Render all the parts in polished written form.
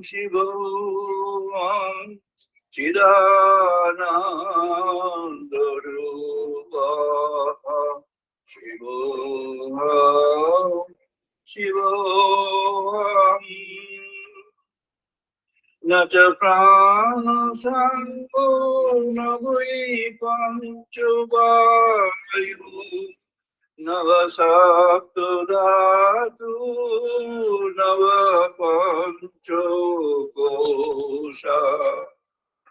शिवोऽहं चिदानन्दरूपः शिवोऽहं न च प्राणसङ्गो न वै पञ्चवायुः नव सप्तधातु नव पञ्चकोश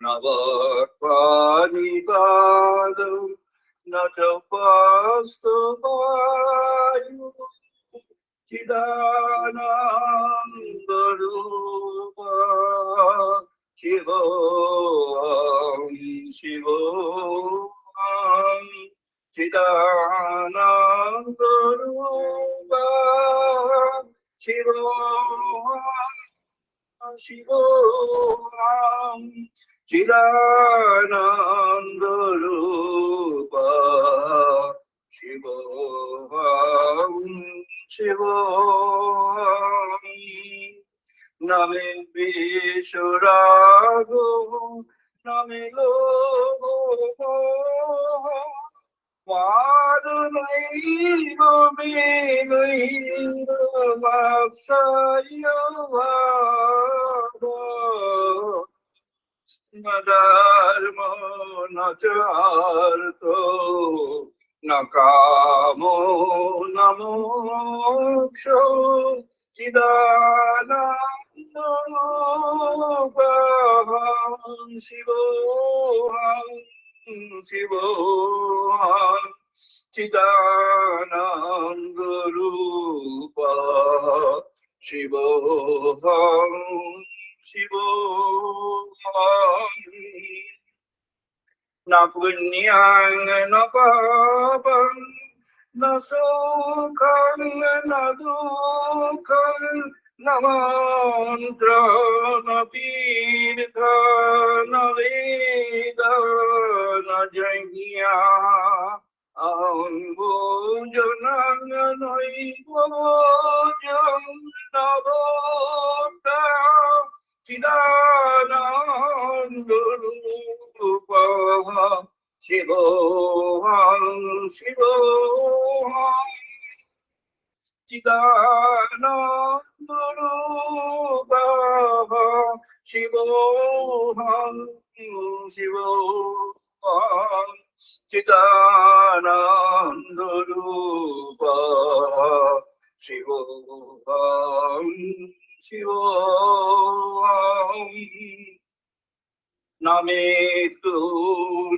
नव पाणिपादौ न च पास्तवायु चिदानन्दरूप शिवोऽहं शिवोऽहं चिदानन्दरूप शिवोऽहं शिवोऽहं चिदानन्दरूप शिवोऽहं शिवोऽहं न मे विषुरागो न मे लोभो वादनैव मेनैव वात्सल्यभावो न धर्मो न च अर्थो न कामो न मोक्षो चिदानन्दरूपं शिवोऽहं शिवोऽहं चिदानन्दरूप शिवोऽहं शिवोऽहं न पुण्यं न पापं न सुखं न दुःखं न मन्त्रं न तीर्थ न वेद न यज्ञः अहं भोजनं नैव भोजं न भोक्ता चिदानन्दरूपः शिवोऽहं शिवोऽहं चिदानन्दरूपः शिवोऽहं शिवोऽहं चिदानन्दरूपः शिवोऽहं शिवोऽहं न मे तु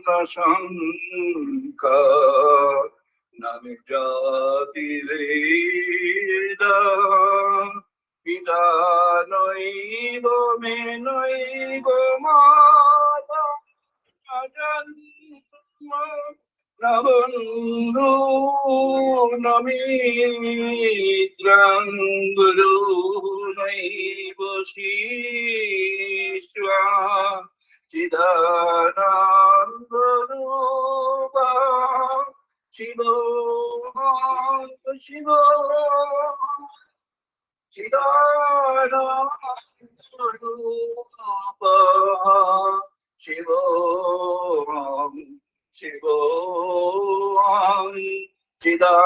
न शङ्का न मे जातिभेद पिता नैव मे नैव माता न जन्म न बन्धु न मित्रं गुरु नैव शिष्या चिदानन्दरूप शिवोऽहं शिवोऽहं चिदानन्दरूप शिवोऽहं शिवोऽहं चिदानन्दरूप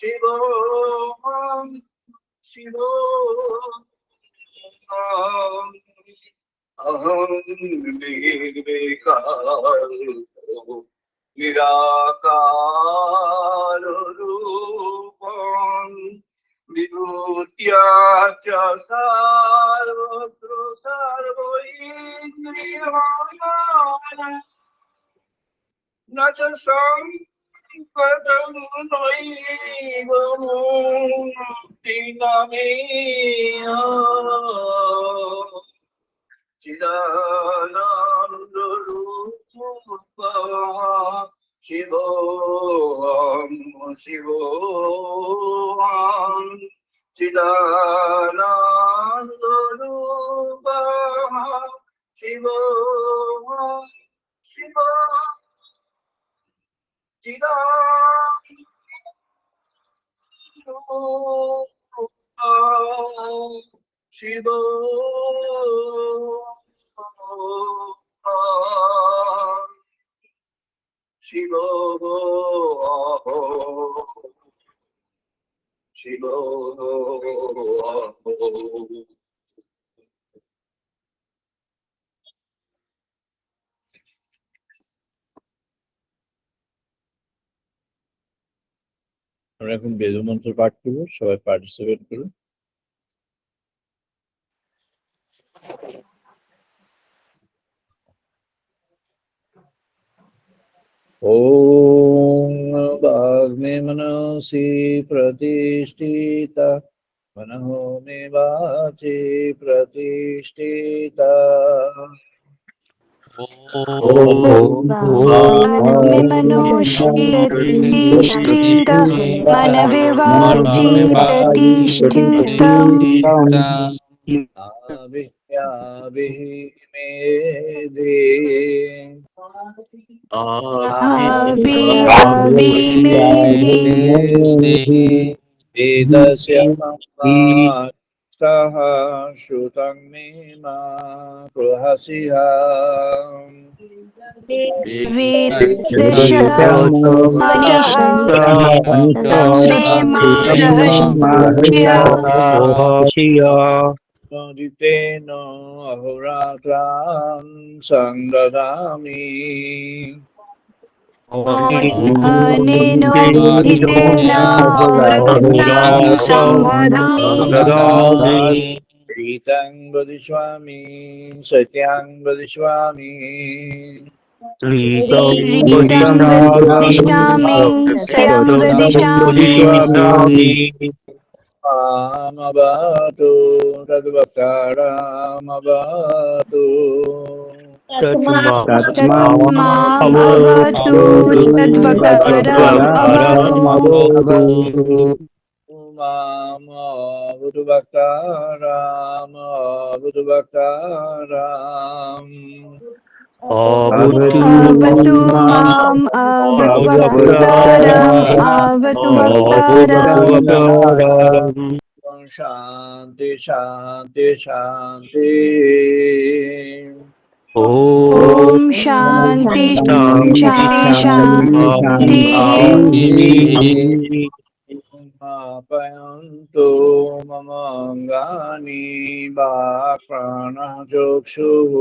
शिवोऽहं शिवोऽहं अहं निर्विकारो निराकाररूपं विभूत्या च सर्वत्र सर्वैन्द्रियाणां न च संपदं नैव मुक्तिनमेह चिदानन्दरूपः शिवोऽहं शिवोऽहं चिदानन्दरूपः शिवोऽहं शिवोऽहं चिदानन्दरूपः আমরা এখন বেদমন্ত্র পাঠ করবো, সবাই পার্টিসিপেট করুন। ওম বাগ্মে মনসি প্রতিষ্ঠিতা মনঃ মে বাচি প্রতিষ্ঠিতা। वाग्मे मनोषीतिष्ठितः मनवे वाचि प्रतिष्ठितम् मे दे वेदस्य कः श्रुतं मे मा प्रहसिहा तेन अहोरात्रां संददामि ईतं वदिष्यामि सत्यां वदिष्यामि मामवतु तद्वक्तारमवतु मामवतु वक्तारमवतु अवतु माम् अवतु वक्तारम् शांति शांति शांति। ओम शांति शांति शांति। आप्यायन्तु मम अङ्गानि प्राणचक्षुः।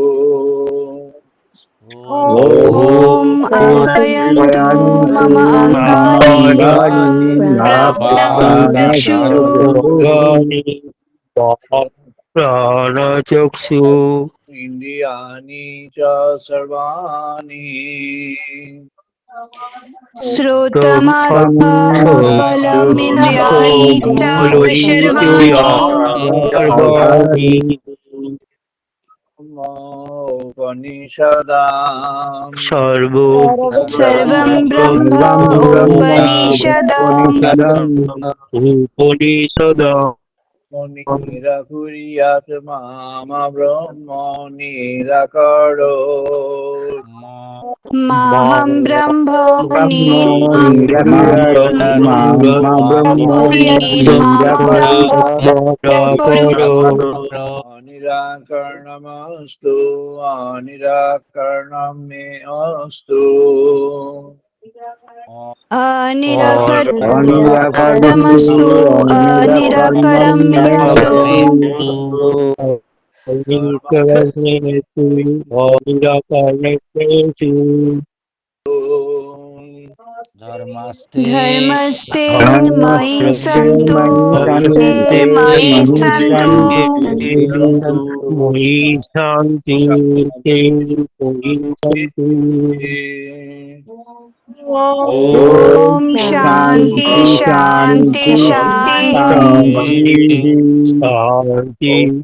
ओम आप्यायन्तु मम अङ्गानि प्राणचक्षु इन्द्रियाणि च सर्वाणि श्रोत्रमथबलमिन्द्रियाणि च सर्वाणि उपनिषदाम् सर्वं ब्रह्म उपनिषदाम् निराकुर्यात् माम ब्रह्म निराकरो माहं ब्रह्म निराकरणमस्तु निराकरणं मे अस्तु अनिराकरणमस्तु अनिराकरं मे अस्तु धर्मस्ते मयि सन्तु ते मयि सन्तु मयि शान्ति ओम शांति शांति शांति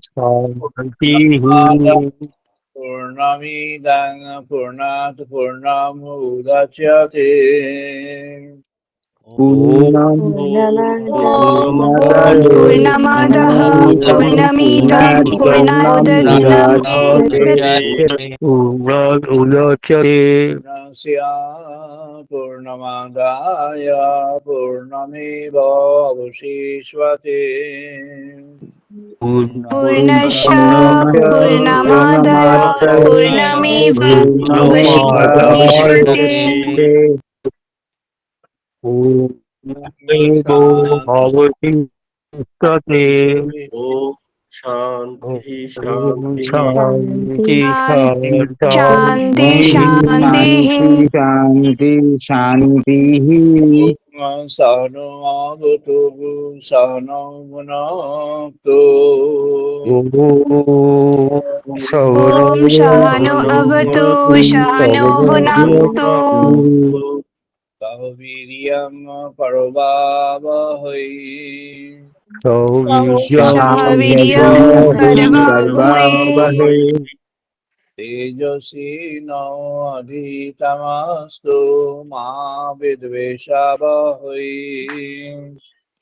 शान्ति पूर्णमिदं पूर्णात् पूर्णमुदच्यते पूर्णमदः पूर्णमादः पूर्णमिदं पूर्णादुदच्यते पूर्णस्य पूर्णमादाय पूर्णमेवावशिष्यते पूर्णस्य पूर्णमादाय पूर्णमेवावशिष्यते शांति शान्ति शान्तिः सहनो भवतु सहनो भुनक्तु ॐ सहनो अवतु सहनो भुनक्तु सह वीर्यं करवावहै सह वीर्यं करवावहै तेजस्विनावधीतमस्तु मा विद्विषावहै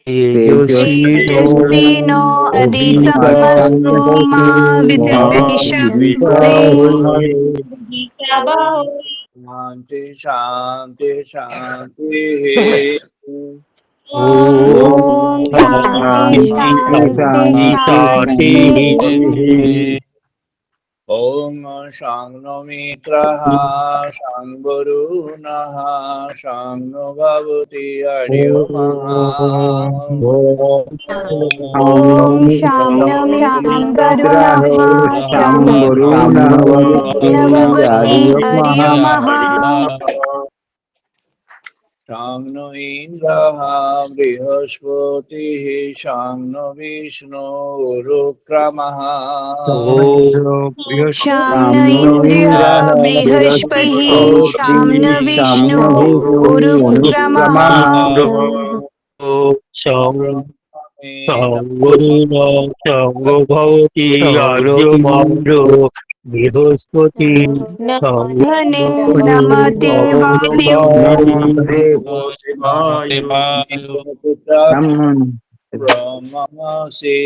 तेजस्विनो अधीतमस्तु मा विद्विषावहै शांति शांति शांति ॐ शान्ति शान्तिः ओम शांनो मित्रः शांगुरुनः शांनो भवति हरिओमः ॐ शाम्यमित्रः शाम्बरुणवति हरिओमः शांनो इंद्रः बृहस्पतिः शांनो विष्णु रुक्रमः शाम्न इन्द्रः बृहस्पतिः शाम्न विष्णुः गुरुक्रमः भवति आर्यमार्यो बृहस्पति धने नमते वायु ब्रह्मसि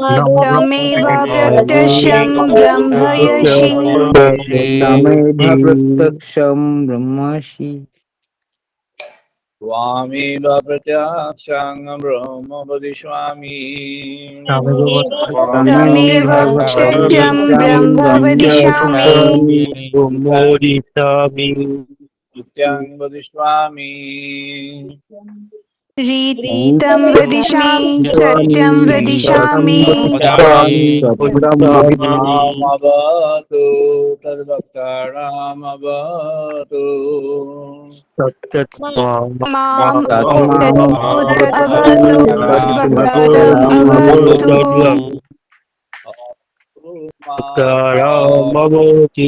तमेव प्रत्यक्षं ब्रह्मयसि प्रत्यक्षं ब्रह्मसि स्वामेव प्रत्यक्षं ब्रह्म वदिष्यामि तमेव प्रत्यक्षं ब्रह्म वदिष्यामि सत्यं वदिष्यामि रीतं वदिष्यामि सत्यं वदिष्यामि मामवतु तद्भक्तानामवतु माम् तद्भवतु भक्तारमवतु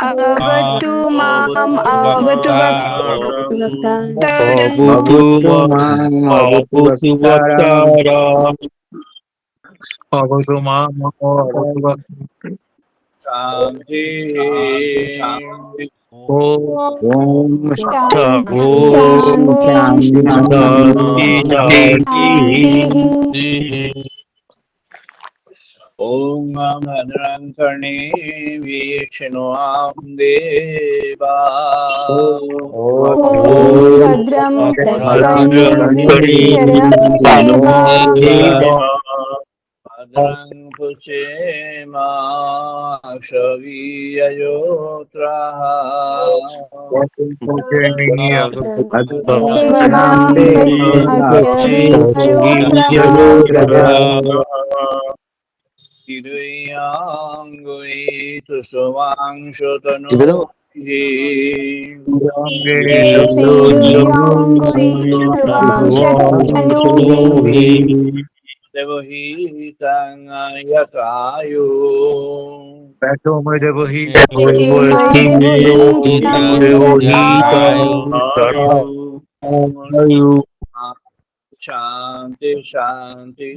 अवतु माम् अवतु शांति ओम भद्रं कर्णे वीक्षणोऽहं देवा भद्रं भद्रं पुष्येमाक्षवीययोत्राः Kiruyangui tusuvangsutanu Devohitang yatayu Shanti Shanti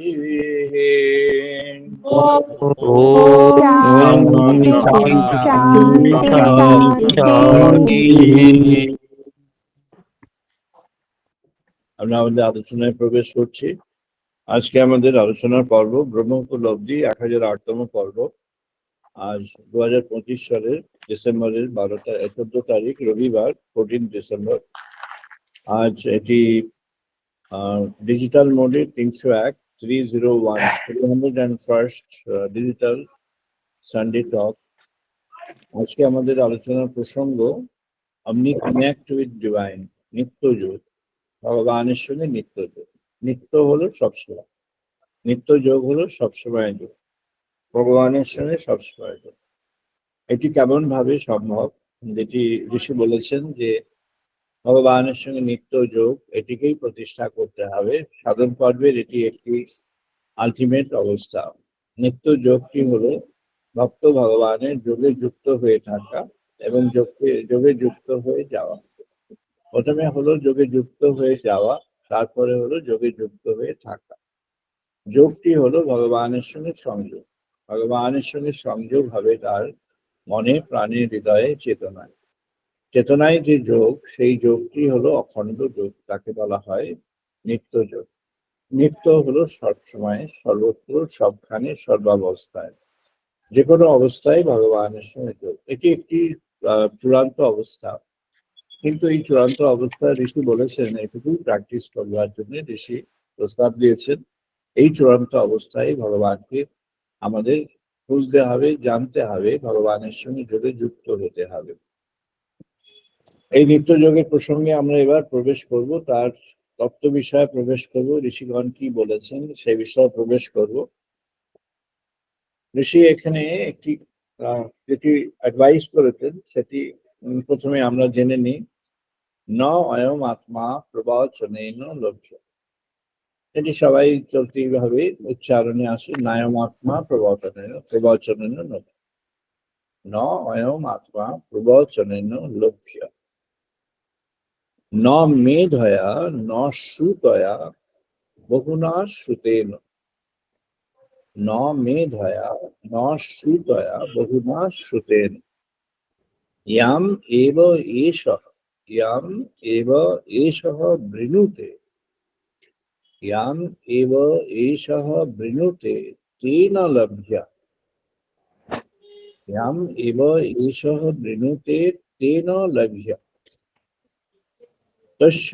আমরা আমাদের আলোচনায় প্রবেশ করছি। আজকে আমাদের আলোচনার পর্ব ব্রহ্মোপলব্ধি 1008তম পর্ব। আজ 2025 সালের ডিসেম্বরের 14 তারিখ রবিবার 14 ডিসেম্বর। আজ এটি ডিজিটাল মোডে 301 301 ডিজিটাল সানডে টক। আজকে আমাদের আলোচনার প্রসঙ্গ অমনি কানেক্ট উইথ ডিভাইন, নিত্যযোগ, ভগবানের সঙ্গে নিত্যযোগ। নিত্য হলো সবসময়, নিত্য যোগ হলো সবসময় যোগ, ভগবানের সঙ্গে সবসময় যোগ। এটি কেমন ভাবে সম্ভব? যেটি ঋষি বলেছেন যে ভগবানের সঙ্গে নিত্য যোগ, এটিকেই প্রতিষ্ঠা করতে হবে। সাধন পর্বের এটি একটি আলটিমেট অবস্থা। নিত্য যোগটি হলো ভক্ত ভগবানের যোগে যুক্ত হয়ে থাকা এবং যোগে যুক্ত হয়ে যাওয়া। প্রথমে হলো যোগে যুক্ত হয়ে যাওয়া, তারপরে হলো যোগে যুক্ত হয়ে থাকা। যোগটি হলো ভগবানের সঙ্গে সংযোগ। ভগবানের সঙ্গে সংযোগ হবে তার মনে, প্রাণে, হৃদয়ে, চেতনায়। চেতনায় যে যোগ, সেই যোগটি হলো অখণ্ড যোগ, তাকে বলা হয় নিত্য যোগ। নিত্য হলো সবসময়, সর্বত্র, সবখানে, সর্বাবস্থায়, যে কোনো অবস্থায় ভগবানের সঙ্গে যোগ। এটি একটি চূড়ান্ত অবস্থা। কিন্তু এই চূড়ান্ত অবস্থা ঋষি বলেছেন এটুকু প্র্যাকটিস করবার জন্য ঋষি প্রস্তাব দিয়েছেন। এই চূড়ান্ত অবস্থায় ভগবানকে আমাদের বুঝতে হবে, জানতে হবে, ভগবানের সঙ্গে যোগে যুক্ত হতে হবে। এই নিত্য যোগের প্রসঙ্গে আমরা এবার প্রবেশ করব, তার তত্ত্ব বিষয়ে প্রবেশ করব, ঋষিগণ কি বলেছেন সেই বিষয়ে প্রবেশ করব। ঋষি এখানে একটি যেটি অ্যাডভাইস করেছেন সেটি প্রথমে আমরা জেনে নিই। ন অয়ম আত্মা প্রবচনেন লভ্য। এটি সবাই চলতি ভাবে উচ্চারণে আসে, নায়ম আত্মা প্রবচনেন লভ্য। ন অয়ম আত্মা প্রবচনেন লভ্য। ন মেধয়া ন শ্রুতয়া বহুনা শ্রুতেন। ন মেধয়া ন শ্রুতয়া বহুনা শ্রুতেন। ইয়াম এব এষঃ ইয়াম এব এষঃ বৃণুতে ইয়াম এব এষঃ বৃণুতে তেন লভ্যা। ইয়াম এব এষঃ বৃণুতে তেন লভ্যা। তস্য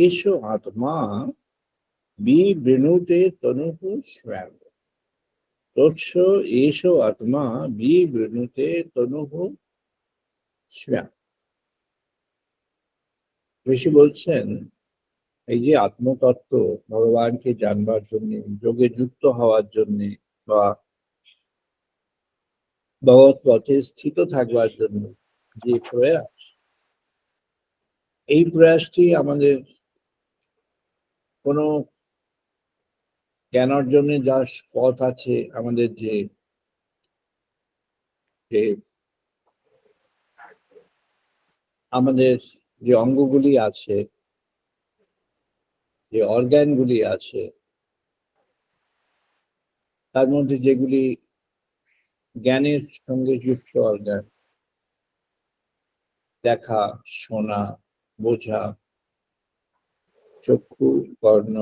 এষ আত্মা বিবৃণুতে তনুঃ স্বয়ং। তস্য এষ আত্মা বিবৃণুতে তনুঃ স্বয়ং। ঋষি বলছেন এই যে আত্মতত্ত্ব, ভগবানকে জানবার জন্য, যোগে যুক্ত হওয়ার জন্য বা ভগবত পথে স্থিত থাকবার জন্য যে প্রয়াস, এই প্রয়াসটি আমাদের কোনো জ্ঞান অর্জনের যা পথ আছে, আমাদের যে আমাদের যে অঙ্গগুলি আছে, যে অর্গানগুলি আছে, তার মধ্যে যেগুলি জ্ঞানের সঙ্গে যুক্ত অর্গান, দেখা, শোনা, বোঝা, চক্ষু, কর্ণ,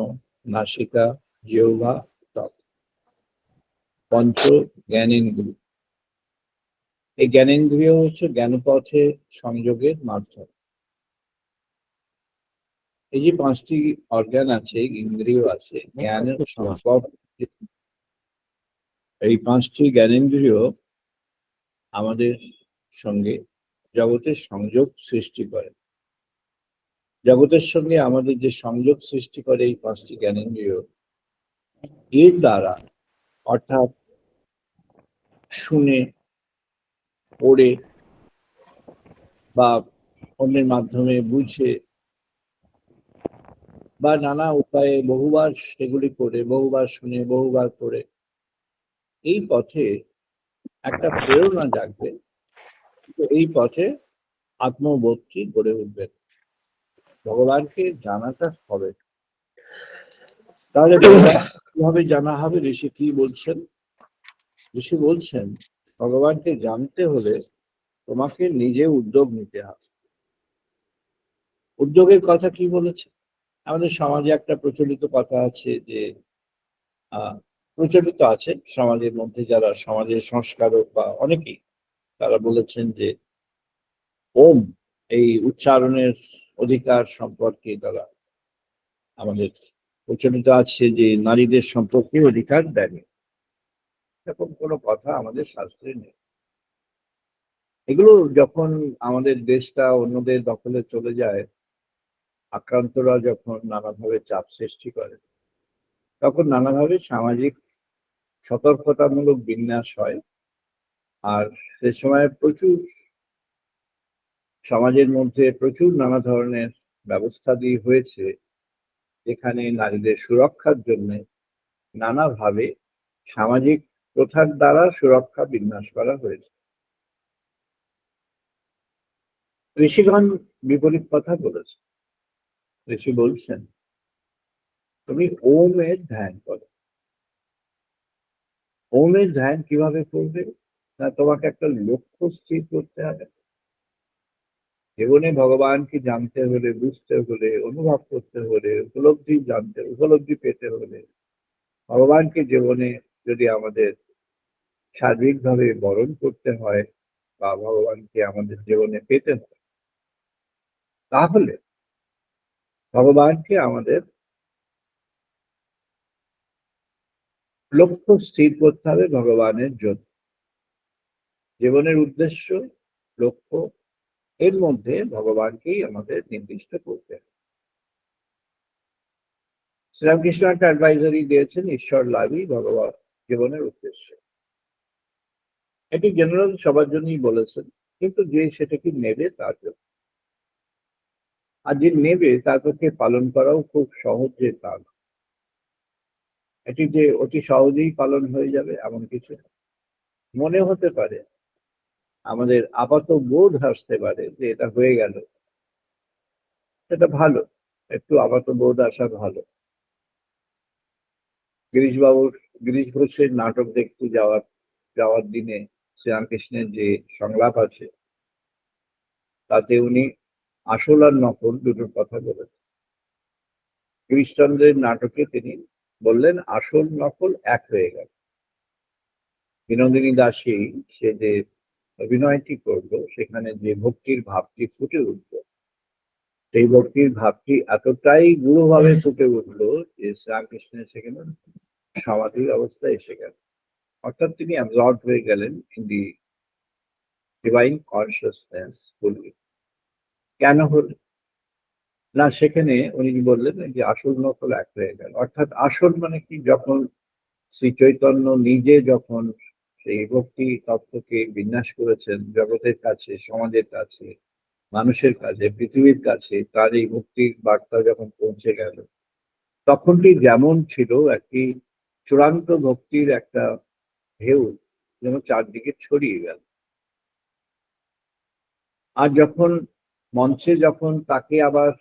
নাসিকা, জিহ্বা, ত্বক, পঞ্চ জ্ঞানেন্দ্রিয়। এই জ্ঞানেন্দ্রিয় হচ্ছে জ্ঞানপথে সংযোগের মাধ্যম। এই যে পাঁচটি অর্গান আছে, ইন্দ্রিয় আছে, জ্ঞানের সম্পর্ক, এই পাঁচটি জ্ঞানেন্দ্রিয় আমাদের সঙ্গে জগতের সংযোগ সৃষ্টি করে। জগতের সঙ্গে আমাদের যে সংযোগ সৃষ্টি করে এই পাঁচটি জ্ঞানেন্দ্রিয়, এর দ্বারা, অর্থাৎ শুনে, পড়ে বা অন্যের মাধ্যমে বুঝে বা নানা উপায়ে বহুবার সেগুলি করে, বহুবার শুনে, বহুবার করে, এই পথে একটা প্রেরণা জাগবে। এই পথে আত্মবোধটি গড়ে উঠবে, ভগবানকে জানাটা হবে। তাহলে কিভাবে জানা হবে? ঋষি কি বলছেন? ঋষি বলছেন ভগবানকে জানতে হলে তোমাকে নিজে উদ্যোগ নিতে হবে। উদ্যোগের কথা কি বলেছে? আমাদের সমাজে একটা প্রচলিত কথা আছে যে প্রচলিত আছে সমাজের মধ্যে, যারা সমাজের সংস্কারক বা অনেকেই তারা বলেছেন যে ওম এই উচ্চারণের অধিকার সম্পর্কে তারা আমাদের প্রচলিত আছে যে নারীদের সম্পর্কে অধিকার দেয়নি, এরকম কোনো কথা আমাদের শাস্ত্রে নেই। এগুলো যখন আমাদের দেশটা অন্যদের দখলে চলে যায়, আক্রান্তরা যখন নানাভাবে চাপ সৃষ্টি করে, তখন নানাভাবে সামাজিক সতর্কতামূলক বিন্যাস হয়। আর সে সময় প্রচুর সমাজের মধ্যে প্রচুর নানা ধরনের ব্যবস্থা দিয়ে হয়েছে, যেখানে নারীদের সুরক্ষার জন্য নানাভাবে সামাজিক প্রথার দ্বারা সুরক্ষা বিন্যাস করা হয়েছে। ঋষিগণ বিপরীত কথা বলেছে। ঋষি বলছেন, তুমি ওম এর ধ্যান করো। ওম এর ধ্যান কিভাবে করবে? না, তোমাকে একটা লক্ষ্য স্থির করতে হবে। জীবনে ভগবানকে জানতে হলে, বুঝতে হলে, অনুভব করতে হলে, উপলব্ধি পেতে হলে, ভগবানকে জীবনে যদি আমাদের সার্বিকভাবে বরণ করতে হয় বা ভগবানকে আমাদের জীবনে পেতে হয়, তাহলে ভগবানকে আমাদের লক্ষ্য স্থির করতে হবে ভগবানের জন্য। জীবনের উদ্দেশ্য, লক্ষ্য, এর মধ্যে ভগবানকেই আমাদের নির্দিষ্ট করতে হবে। শ্রীরামকৃষ্ণ একটা অ্যাডভাইজারি দিয়েছেন, ঈশ্বর লাভই ভগবান জীবনের উদ্দেশ্য। এটি জেনারেল সবার জন্যই বলেছেন, কিন্তু যে সেটাকে নেবে তার জন্য। আর যে নেবে তার পক্ষে পালন করাও খুব সহজ যে তা না। এটি যে অতি সহজেই পালন হয়ে যাবে এমন কিছু না। মনে হতে পারে, আমাদের আপাত বোধ আসতে পারে যে এটা হয়ে গেল, সেটা ভালো, একটু আপাত বোধ আসা ভালো। গিরিশ ঘোষের নাটক দেখতে যাওয়ার দিনে শ্রীরামকৃষ্ণের যে সংলাপ আছে, তাতে উনি আসল আর নকল দুটোর কথা বলেছেন। গিরিশচন্দ্রের নাটকে তিনি বললেন আসল নকল এক হয়ে গেল। বিনোদিনী দাসী সে যে অভিনয়টি করলো, সেখানে যে ভক্তির ভাবটি ফুটে উঠলো, সেই ভক্তির ভাবটি এতটাই গূঢ়ভাবে ফুটে উঠলো যে শ্রীরামকৃষ্ণের সেখানে সমাধির অবস্থায় এসে গেল। অর্থাৎ তিনি অ্যাবজর্ব হয়ে গেলেন in the divine consciousness fully. কেন হল না, সেখানে উনি বললেন যে আসল নকল এক হয়ে গেল। অর্থাৎ আসল মানে কি, যখন শ্রী চৈতন্য নিজে যখন সেই ভক্তি তত্ত্বকে বিন্যাস করেছেন জগতের কাছে, সমাজের কাছে, মানুষের কাছে, পৃথিবীর কাছে, তার এই মুক্তির বার্তা যখন পৌঁছে গেল, তখনটি যেমন ছিল একটি চূড়ান্ত ভক্তির একটা ঢেউ যেন চারদিকে ছড়িয়ে গেল। আর যখন মঞ্চে যখন তাকে আবার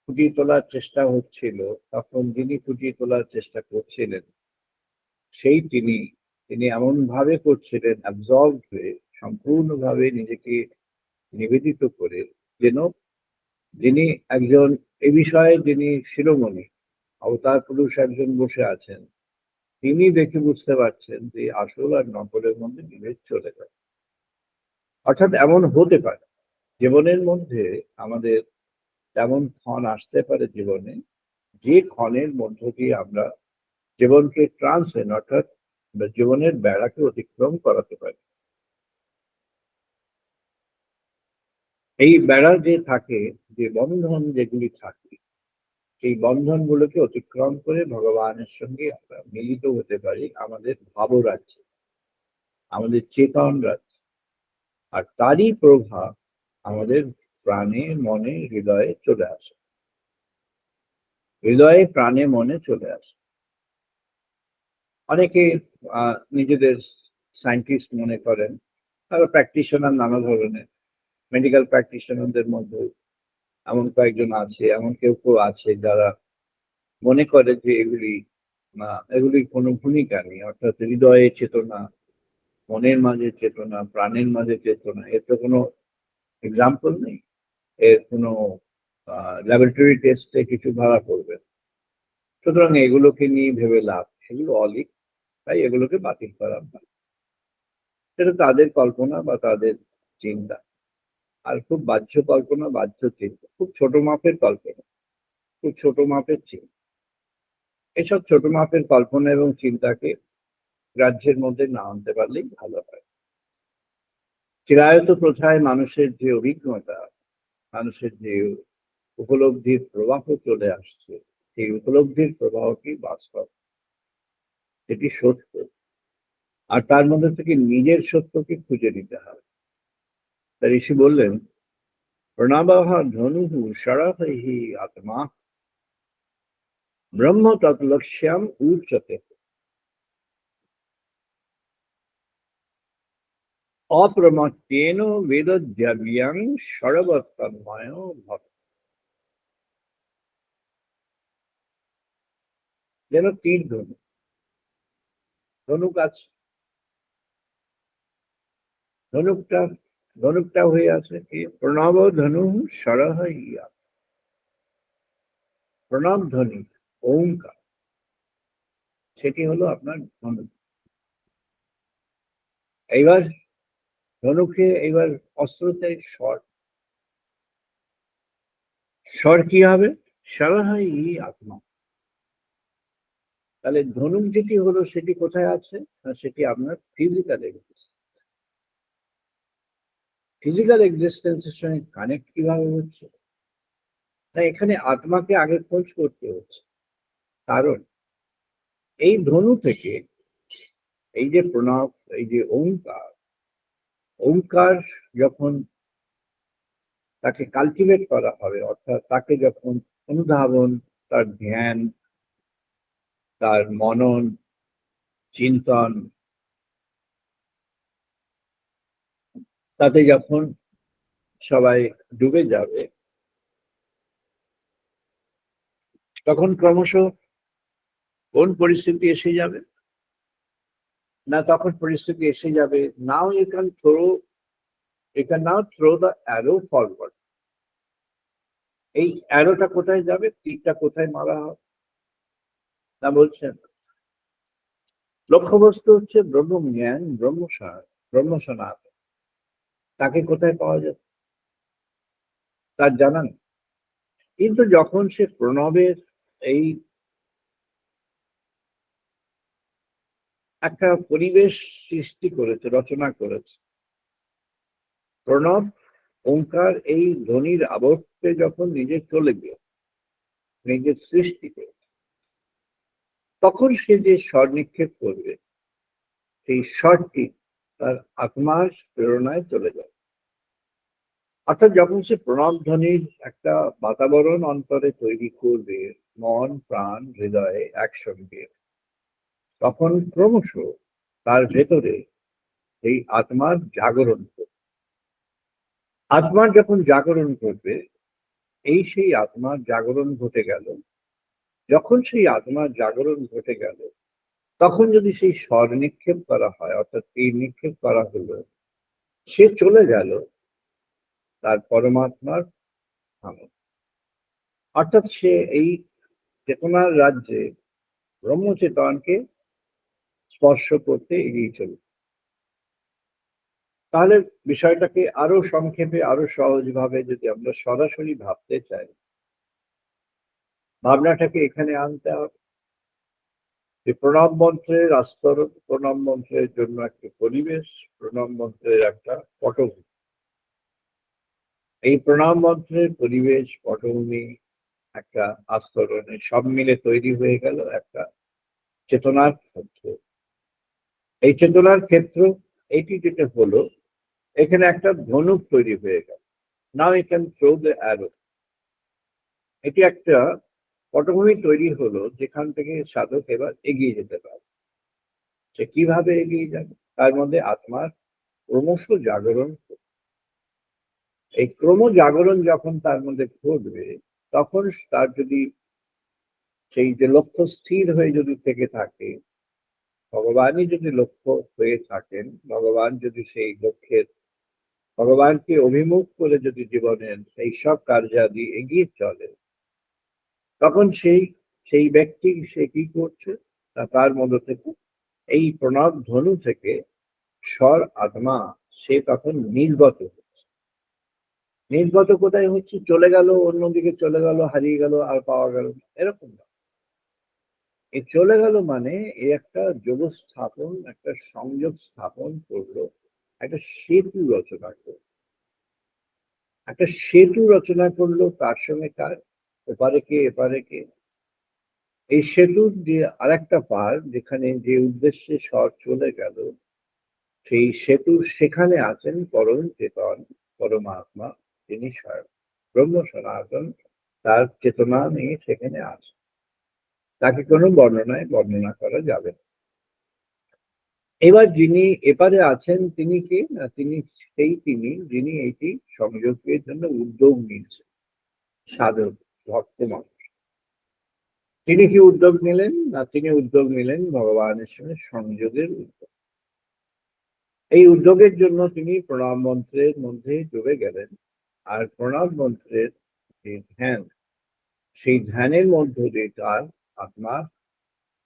ফুটিয়ে তোলার চেষ্টা হচ্ছিল, তখন যিনি ফুটিয়ে তোলার চেষ্টা করছিলেন সেই তিনি এমন ভাবে করছিলেন, অ্যাবজর্ব হয়ে, সম্পূর্ণভাবে নিজেকে নিবেদিত করে, যেন যিনি একজন এ বিষয়ে যিনি শিরোমণি অবতার পুরুষ একজন বসে আছেন, তিনি দেখে বুঝতে পারছেন যে আসল আর নকলের মধ্যে বিভেদ চলে যায়। অর্থাৎ এমন হতে পারে জীবনের মধ্যে আমাদের তেমন ক্ষণ আসতে পারে জীবনে, যে ক্ষণের মধ্য দিয়ে আমরা জীবনকে ট্রান্সেন্ড, অর্থাৎ জীবনের বেড়াকে অতিক্রম করাতে পারি। এই বেড়া যে থাকে, যে বন্ধন যেগুলি থাকে, সেই বন্ধনগুলোকে অতিক্রম করে ভগবানের সঙ্গে আমরা মিলিত হতে পারি আমাদের ভাবরাজ্যে, আমাদের চেতন রাজ্যে। আর তারই প্রভাব আমাদের প্রাণে, মনে, হৃদয়ে চলে আসে। হৃদয়ে, প্রাণে, মনে চলে আসে। অনেকে নিজেদের সায়েন্টিস্ট মনে করেন, তারা প্র্যাকটিশনার নানা ধরনের, মেডিকেল প্র্যাকটিশনারদের মধ্যে এমন কয়েকজন আছে, এমন কেউ কেউ আছে যারা মনে করে যে এগুলির কোনো ভূমিকা নেই। অর্থাৎ হৃদয়ে চেতনা, মনের মাঝে চেতনা, প্রাণের মাঝে চেতনা, এর তো কোনো এক্সাম্পল নেই, এর কোনো ল্যাবরেটরি টেস্টে কিছু ধরা পড়বে। সুতরাং এগুলোকে নিয়ে ভেবে লাভ, সেগুলো অলিক, তাই এগুলোকে বাতিল করা ভালো। সেটা তাদের কল্পনা বা তাদের চিন্তা, আর খুব বাহ্য কল্পনা, বাহ্য চিন্তা, খুব ছোট মাপের কল্পনা, খুব ছোট মাপের চিন্তা। এসব ছোট মাপের কল্পনা এবং চিন্তাকে রাজ্যের মধ্যে না আনতে পারলেই ভালো হয়। চিরায়ত প্রথায় মানুষের যে অভিজ্ঞতা, মানুষের যে উপলব্ধির প্রবাহ চলে আসছে, সেই উপলব্ধির প্রবাহটি বাস্তব, সেটি সত্য। আর তার মধ্যে থেকে নিজের সত্যকে খুঁজে নিতে হবে। তা ঋষি বললেন, প্রণাবহ ধনুহু সরহি আত্মা ব্রহ্ম তৎলক্ষ্যম উচ্যতে অপ্রমত্তেন বেদদ্রব্যং সর্বতন্ময় ভক্ত। যেন তীর ধনুক, ধনুক আছে, ধনুকটা ধনুকটা হয়ে আছে কি প্রণব ধনু সরহ ইয়া, প্রণব ধ্বনি, ওঙ্কার, সেটি হলো আপনার ধনুক। এইবার ধনুকে এইবার অস্ত্রতে স্বর, স্বর কি হবে? সরহ ই আত্মা। তাহলে ধনুক যেটি হলো সেটি কোথায় আছে? না, সেটি আপনার ফিজিক্যাল এক্সিস্টেন্স। ফিজিক্যাল এক্সিস্টেন্সের সঙ্গে কানেক্ট কিভাবে হচ্ছে? না, এখানে আত্মাকে আগে খোঁজ করতে হচ্ছে। কারণ এই ধনু থেকে এই যে প্রণব, এই যে ওঙ্কার, ওঙ্কার যখন তাকে কালটিভেট করা হবে, অর্থাৎ তাকে যখন অনুধাবন, তার ধ্যান, তার মনন, চিন্তন, তাতে যখন সবাই ডুবে যাবে, তখন ক্রমশ কোন পরিস্থিতি এসে যাবে? না, তখন পরিস্থিতি এসে যাবে, নাও নাও থ্রো দ্য অ্যারো ফরওয়ার্ড। এই অ্যারোটা কোথায় যাবে? তীরটা কোথায় মারা হবে? না, বলছেন লক্ষ্যবস্তু হচ্ছে ব্রহ্মজ্ঞান, ব্রহ্ম সনাতন। তাকে কোথায় পাওয়া যাবে তার জানা নেই। কিন্তু যখন সে প্রণবের এই একটা পরিবেশ সৃষ্টি করেছে, রচনা করেছে, প্রণব ওঙ্কার এই ধ্বনির আবর্তে যখন নিজে চলে গিয়ে নিজের সৃষ্টি করে, তখন সে যে স্বর নিক্ষেপ করবে, সেই স্বরটি তার আত্মার প্রেরণায় চলে যায়। অর্থাৎ যখন সে প্রণব ধ্বনির একটা বাতাবরণ অন্তরে তৈরি করবে, মন প্রাণ হৃদয়ে একসঙ্গে, তখন ক্রমশ তার ভেতরে এই আত্মার জাগরণ করবে। আত্মার যখন জাগরণ করবে, সেই আত্মার জাগরণ ঘটে গেল। যখন সেই আত্মার জাগরণ ঘটে গেল, তখন যদি সেই স্বর নিক্ষেপ করা হয়, অর্থাৎ তীর নিক্ষেপ করা হলো, সে চলে গেল তার পরমাত্মার ধামে। অর্থাৎ সে এই চেতনার রাজ্যে ব্রহ্মচেতনকে স্পর্শ করতে এগিয়ে চলবে। তাহলে বিষয়টাকে আরো সংক্ষেপে, আরো সহজভাবে যদি আমরা সরাসরি ভাবতে চাই, ভাবনাটাকে এখানে আনতে হবে যে প্রণব মন্ত্রের আস্তরণ, প্রণব মন্ত্রের জন্য একটা পরিবেশ, প্রণব মন্ত্রের একটা পটভূমি। এই প্রণব মন্ত্রের পরিবেশ, পটভূমি, একটা আস্তরণে সব মিলে তৈরি হয়ে গেল একটা চেতনার ক্ষেত্র। এই চেতনার ক্ষেত্র এটি যেটা হলো, এখানে একটা ধনুক তৈরি হয়ে গেল। Now you can throw the arrow. এটি একটা পটভূমি তৈরি হলো যেখান থেকে সাধক এবার এগিয়ে যেতে পারে। সে কিভাবে এগিয়ে যাবে? তার মধ্যে আত্মার ক্রমশ জাগরণ। এই ক্রম জাগরণ যখন তার মধ্যে ঘটবে, তখন তার যদি সেই যে লক্ষ্য স্থির হয়ে যদি থেকে থাকে, ভগবানই যদি লক্ষ্য হয়ে থাকেন, ভগবান যদি সেই লক্ষ্যের ভগবানকে অভিমুখ করে যদি জীবনের এই সব কার্যাদি এগিয়ে চলে, তখন সেই ব্যক্তি সে কি করছে, তার মধ্য থেকে এই প্রণব ধনু থেকে স্বর আত্মা সে তখন নির্গত হচ্ছে। নির্গত কোথায় হচ্ছে? চলে গেল, অন্যদিকে চলে গেল, হারিয়ে গেল, আর পাওয়া গেল না, এরকম না। এই চলে গেল মানে এই একটা যোগ স্থাপন, একটা সংযোগ স্থাপন করলো, একটা সেতু রচনা করলো। একটা সেতু রচনা করলো তার সঙ্গে কার, ওপারে কে এপারে কে। এই সেতুর যে আরেকটা পার, যেখানে যে উদ্দেশ্যে স্বর চলে গেল, সেই সেতুর সেখানে আছেন পরম চেতন পরমাত্মা, তিনি স্বয়ং ব্রহ্ম সনাতন, তার চেতনা নিয়ে সেখানে আছে। তাকে কোনো বর্ণনায় বর্ণনা করা যাবে না। এবার যিনি এপারে আছেন তিনি কে না, তিনি যিনি এইটি সংযোগের জন্য উদ্যোগ নিয়েছেন, সাধক ভক্ত মানুষ। তিনি কি উদ্যোগ নিলেন না, তিনি উদ্যোগ নিলেন ভগবানের সঙ্গে সংযোগের উদ্যোগ। এই উদ্যোগের জন্য তিনি প্রণব মন্ত্রের মধ্যে ডুবে গেলেন। আর প্রণব মন্ত্রের যে ধ্যান, সেই ধ্যানের মধ্য দিয়ে তার আত্মার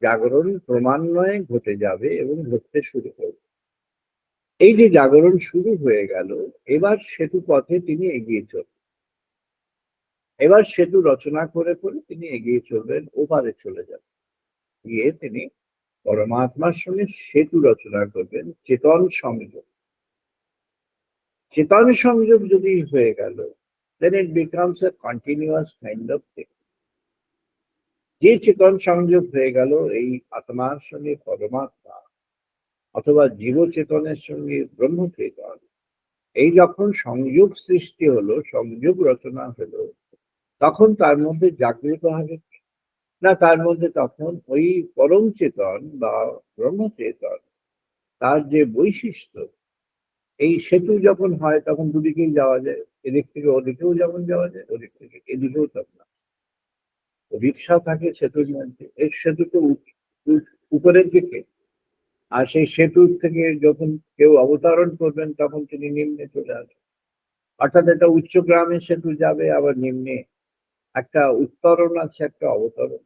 জাগরণ ক্রমান্বয়ে ঘটে যাবে এবং ঘটতে শুরু করবে। এই যে জাগরণ শুরু হয়ে গেল, এবার সেতু পথে তিনি এগিয়ে চলবেন। এবার সেতু রচনা করে করে তিনি এগিয়ে চলবেন, ওপারে চলে যাবেন। গিয়ে তিনি পরমাত্মার সঙ্গে সেতু রচনা করবেন, চেতন সংযোগ। চেতন সংযোগ যদি হয়ে গেল, then it becomes a continuous kind of thing. যে চেতন সংযোগ হয়ে গেল এই আত্মার সঙ্গে পরমাত্মা, অথবা জীব চেতনের সঙ্গে ব্রহ্ম চেতন, এই যখন সংযোগ সৃষ্টি হলো, সংযোগ রচনা হলো, তখন তার মধ্যে জাগ্রত হবে না, তার মধ্যে তখন ওই পরম চেতন বা ব্রহ্ম চেতন, তার যে বৈশিষ্ট্য, এই সেতু যখন হয় তখন দুদিকেই যাওয়া যায়। এদিক থেকে ওদিকেও যেমন যাওয়া যায়, ওদিক থেকে এদিকেও তখন রিক্সা থাকে সেতুর মধ্যে। এই সেতুতে উপরের দিকে, আর সেই সেতুর থেকে যখন কেউ অবতরণ করবেন তখন তিনি নিম্নে চলে আসবেন। অর্থাৎ একটা উচ্চ গ্রামে সেতু যাবে, আবার নিম্নে একটা উত্তরণ আছে, একটা অবতরণ।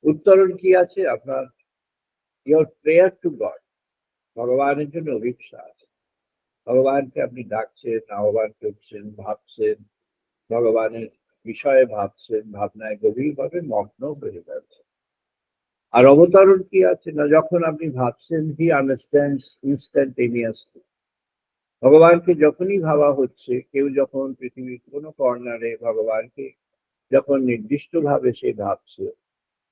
উত্তরণ কি আছে? আপনার ইয়োর প্রেয়ার টু গড, ভগবানের জন্য অভিপ্সা আছে। ভগবানকে আপনি ডাকছেন, আহ্বান করছেন, ভাবছেন, ভগবানের বিষয়ে ভাবছেন, ভাবনায় গভীরভাবে মগ্ন হয়ে যাচ্ছে। আর অবতরণ কি আছে না, যখন আপনি ভাবছেন, হি আন্ডারস্ট্যান্ডস ইনস্ট্যান্টেনিয়াসলি। ভগবানকে যখনই ভাবা হচ্ছে, কেউ যখন পৃথিবীর কোনো কর্নারে ভগবানকে যখন নির্দিষ্টভাবে সে ভাবছে,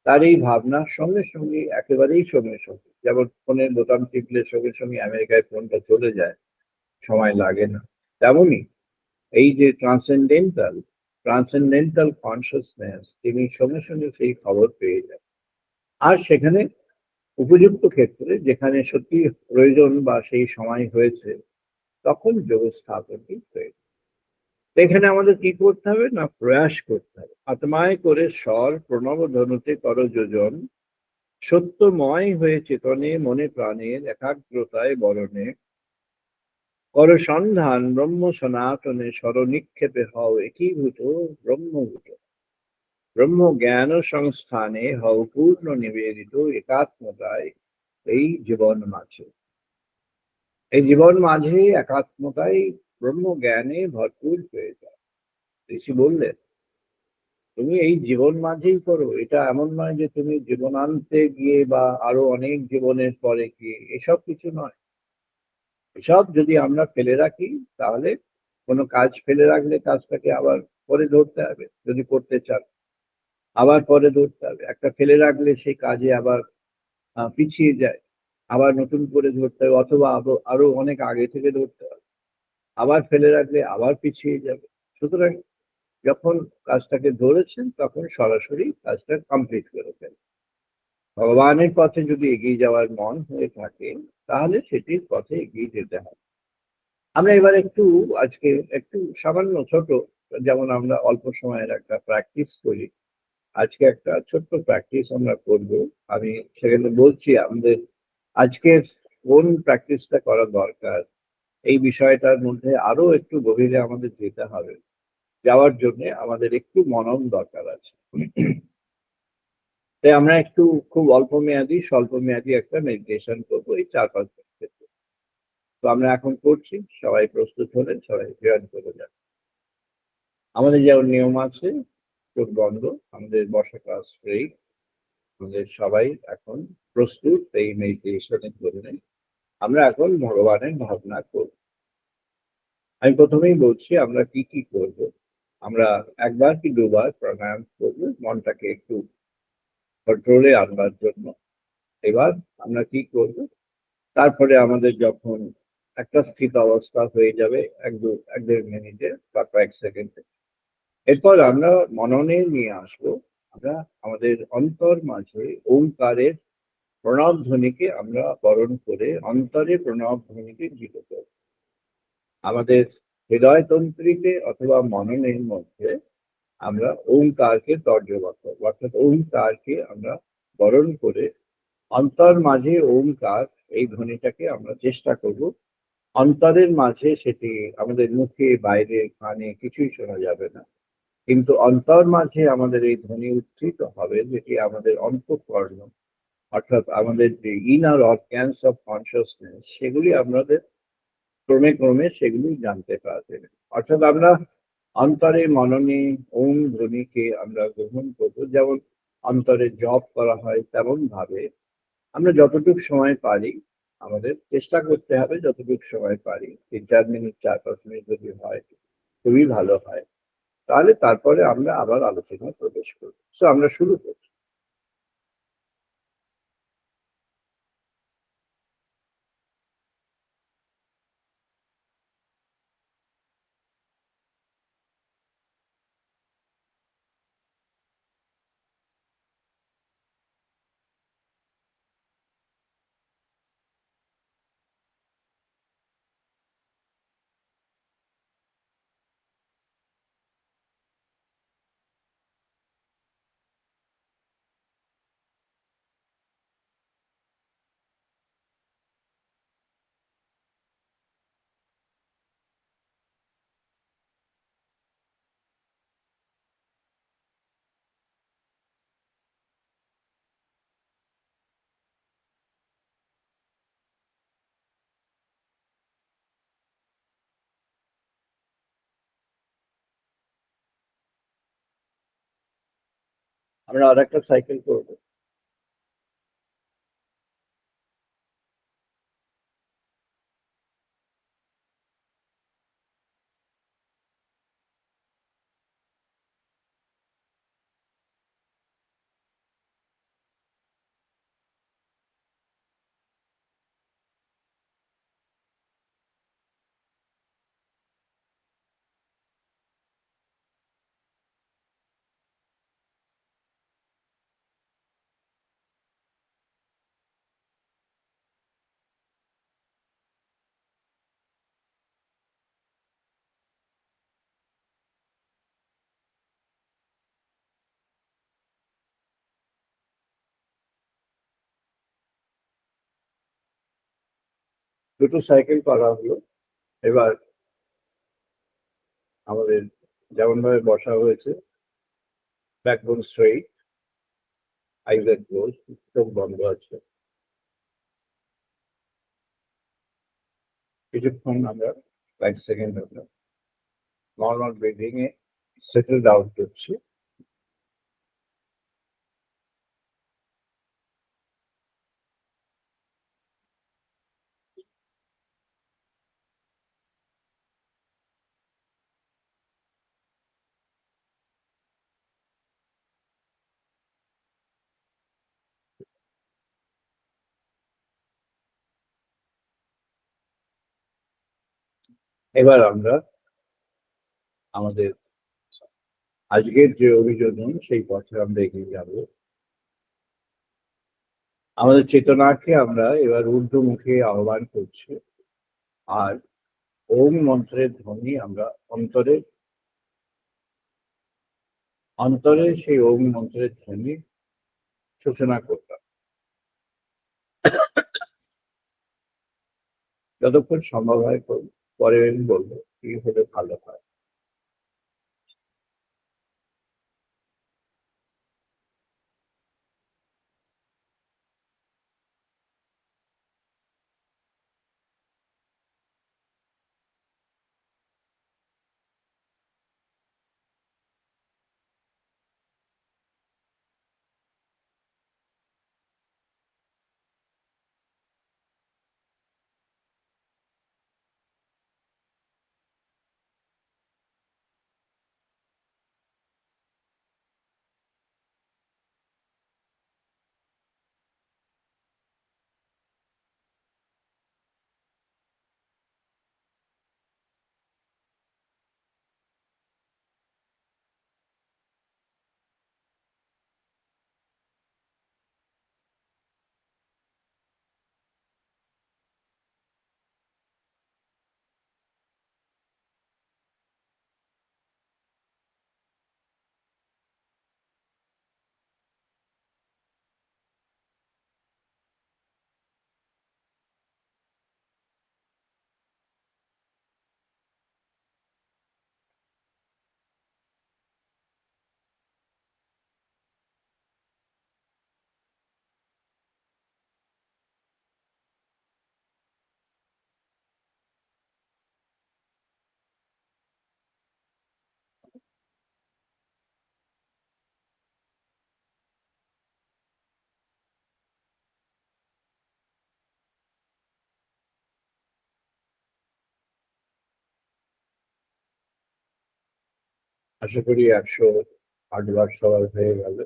তার এই ভাবনার সঙ্গে সঙ্গে একেবারেই সঙ্গে সঙ্গে, যেমন ফোনের বোতাম টিপলে সঙ্গে সঙ্গে আমেরিকায় ফোনটা চলে যায়, সময় লাগে না, তেমনই এই যে ট্রান্সেন্ডেন্টাল কনসিয়াসনেস, তিনি সঙ্গে সঙ্গে সেই খবর পেয়ে যান। আর সেখানে উপযুক্ত ক্ষেত্রে যেখানে সত্যি প্রয়োজন বা সেই সময় হয়েছে, তখন যোগ স্থাপনটি হয়েছে। এখানে আমাদের কি করতে হবে না, প্রয়াস করতে হবে। আত্মায় করে স্বর প্রণব ধনুতে কর যোজন, সত্যময় হয়ে চেতনে মনে প্রাণের একাগ্রতায় বরণে কর সন্ধান ব্রহ্ম সনাতনে স্বর নিক্ষেপে হও একীভূত ব্রহ্মভূত। ব্রহ্ম জ্ঞান সংস্থানে হও পূর্ণ নিবেদিত একাত্মতায় এই জীবন মাঝে। এই জীবন মাঝে একাত্মতায় ব্রহ্ম জ্ঞানে ভরপুর হয়ে যায়। ঋষি বললেন, তুমি এই জীবন মাঝেই করো। এটা এমন নয় যে তুমি জীবনান্তে গিয়ে বা আরো অনেক জীবনের পরে গিয়ে, এসব কিছু নয়। এসব যদি আমরা ফেলে রাখি, তাহলে কোনো কাজ ফেলে রাখলে কাজটাকে আবার পরে ধরতে হবে। যদি করতে চান, আবার পরে ধরতে হবে। একটা ফেলে রাখলে সেই কাজে আবার পিছিয়ে যায়, আবার নতুন করে ধরতে হবে, অথবা আরো অনেক আগে থেকে ধরতে হবে। আবার ফেলে রাখলে আবার পিছিয়ে যাবে। সুতরাং যখন কাজটাকে ধরেছেন, তখন সরাসরি কাজটা কমপ্লিট করে ফেলেন। ভগবানের পথে যদি এগিয়ে যাওয়ার মন হয়ে থাকে, তাহলে সেটির পথে এগিয়ে যেতে হবে। আমরা এবার আজকে একটু সামান্য ছোট, যেমন আমরা অল্প সময়ের একটা প্র্যাকটিস করি, আজকে একটা ছোট্ট প্র্যাকটিস আমরা করব। আমি সেখানে বলছি আমাদের আজকের কোন প্র্যাকটিসটা করা দরকার, এই বিষয়টার মধ্যে আরো একটু গভীরে আমাদের যেতে হবে। যাওয়ার জন্য আমাদের একটু মনন দরকার আছে। তাই আমরা একটু খুব অল্প মেয়াদি স্বল্প মেয়াদি একটা মেডিটেশন করবো এই 4-5 মিনিটের। তো আমরা এখন করছি, সবাই প্রস্তুত হলেন, সবাই জয়েন করে যান। আমাদের যেমন নিয়ম আছে, চোখ বন্ধ, আমাদের বসা ক্লাস ফ্রি, আমাদের সবাই এখন প্রস্তুত এই মেডিটেশনের জন্য। আমরা এখন ভগবানের ভাবনা করব। আমি প্রথমেই বলছি আমরা কি কি করব। আমরা একবার কি দুবার প্রাণায়াম করব মনটাকে একটু কন্ট্রোলে আনবার জন্য। এবার আমরা কি করব, তারপরে আমাদের যখন একটা স্থিত অবস্থা হয়ে যাবে 1-1.5 মিনিটে বা কয়েক সেকেন্ডে, এরপর আমরা মননে নিয়ে আসবো, আমরা আমাদের অন্তর মাঝে ওঙ্কারের প্রণব ধ্বনিকে আমরা বরণ করে অন্তরে প্রণব ধ্বনিকে গীত করব। আমাদের হৃদয়তন্ত্রীতে অথবা মননের মধ্যে আমরা ওঙ্কারকে তর্জমা করবো, অর্থাৎ ওঙ্কারকে আমরা বরণ করে অন্তর মাঝে ওঙ্কার এই ধ্বনিটাকে আমরা চেষ্টা করব। অন্তরের মাঝে সেটি আমাদের মুখে বাইরে কানে কিছুই শোনা যাবে না, কিন্তু অন্তর মাঝে আমাদের এই ধ্বনি উচ্চারিত হবে, যেটি আমাদের অন্তঃকরণ, অর্থাৎ আমাদের যে ইনার অর্গ্যানস অফ কনসিয়াসনেস, সেগুলি আমাদের ক্রমে ক্রমে সেগুলি জানতে পারবে। অর্থাৎ আমরা অন্তরে মননে ওম ধ্বনিকে আমরা গ্রহণ করবো, যেমন অন্তরে জপ করা হয় তেমন ভাবে আমরা যতটুকু সময় পারি আমাদের চেষ্টা করতে হবে, যতটুকু সময় পারি 3-4 মিনিট 4-5 মিনিট যদি হয় খুবই ভালো হয়। তাহলে তারপরে আমরা আবার আলোচনায় প্রবেশ করবো। সো আমরা শুরু করছি। আমরা আর একটা সাইকেল করবো। দুটো সাইকেল করা হলো। এবার আমাদের যেমন ভাবে বসা হয়েছে, ব্যাকবোন স্ট্রেইট, আইজ ক্লোজ, চোখ বন্ধ আছে, কিছুক্ষণ আমরা কয়েক সেকেন্ড আমরা নর্মাল ব্রিদিং এ সেটেল ডাউন করছি। এবার আমরা আমাদের আজকের যে অভিযোজন সেই পথে আমরা এগিয়ে যাব। আমাদের চেতনাকে আমরা এবার ঊর্ধ্বমুখে আহ্বান করছি, আর ওম মন্ত্রের ধ্বনি আমরা অন্তরে অন্তরে সেই ওম মন্ত্রের ধ্বনি সূচনা করতাম। যতক্ষণ সম্ভব হয় করবো, পরে আমি বলবো কি হলে ভালো হয়। আশা করি 108 বার সবার হয়ে গেল।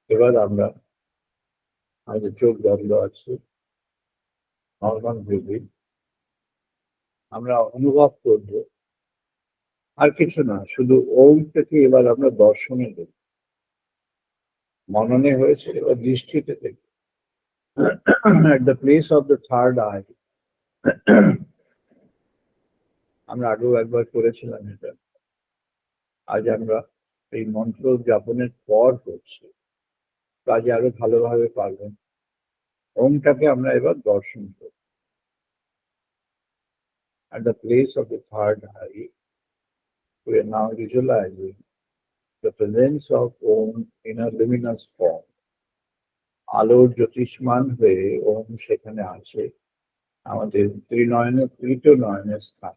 এবার আমরা আমাদের চোখ বন্ধ আছে, নর্মাল ব্রিদিং আমরা অনুভব করবো, আর কিছু না, শুধু ওমটাকে এবার আমরা দর্শনে দেব। মননে হয়েছে, এবার দৃষ্টিতে দেব। at the place of the third eye, আমরা আগেও একবার করেছিলাম এটা, আজ আমরা এই মন্ত্র যাপনের পর করছি, কাজে আরো ভালোভাবে পারবেন। ওমটাকে আমরা এবার দর্শন করব। At the place of the third eye, we are now visualizing the presence of Om in a luminous form. আলোর জ্যোতিষ্মান হয়ে ওম সেখানে আছে, আমাদের ত্রিনয়নের তৃতীয় নয়নের স্থান।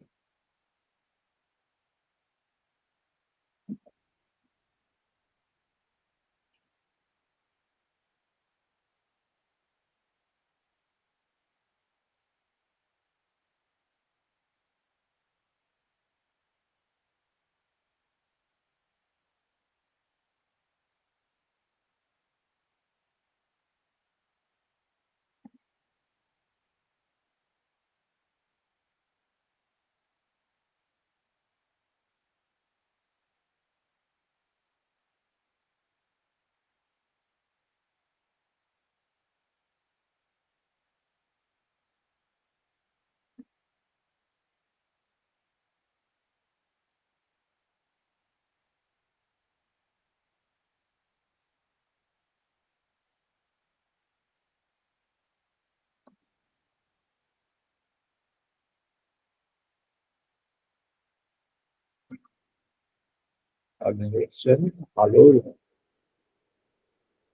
আপনি দেখছেন আলোর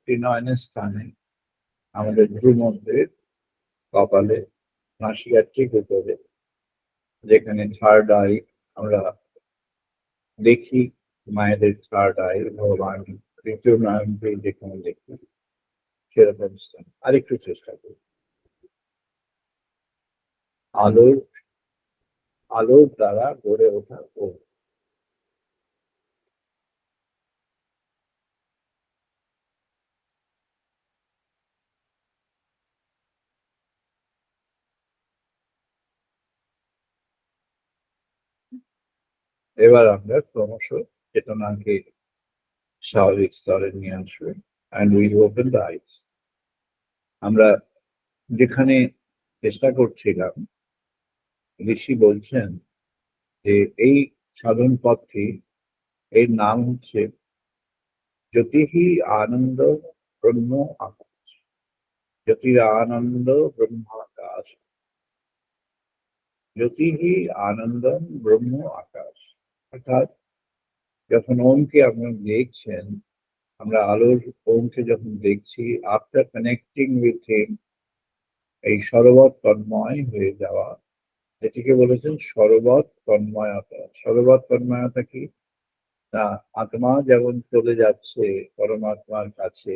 ত্রিনয়নের স্থানে আমাদের ভ্রুমধ্যে, কপালে, নাসিকার ঠিক উপরে, যেখানে থার্ড আই আমরা দেখি, মায়েদের থার্ড আই, ভগবান তৃতীয় নয়নকে যেখানে দেখি, সেরকম স্থান। আরেকটু চেষ্টা করি। আলোর আলোর দ্বারা গড়ে ওঠা ও এবার আমরা ক্রমশ চেতনাকে স্বাভাবিক স্তরে নিয়ে আসবে। অ্যান্ড উইল ওপেন দ্য আইস। আমরা যেখানে চেষ্টা করছিলাম, ঋষি বলছেন যে এই সাধন পথটি, এর নাম হচ্ছে জ্যোতিহি আনন্দ ব্রহ্ম আকাশ। জ্যোতির আনন্দ ব্রহ্মাকাশ, জ্যোতিহি আনন্দম ব্রহ্ম আকাশ। অর্থাৎ যখন ওমকে আপনারা দেখছেন, আমরা আলোর ওমকে যখন দেখছি, আফটার কানেক্টিং উইথ হিম, এই সরবৎ তন্ময় হয়ে যাওয়া, এটিকে বলেছেন সরবৎ তন্ময়তা। সরবৎ তন্ময়তা কি না, আত্মা যেমন চলে যাচ্ছে পরমাত্মার কাছে,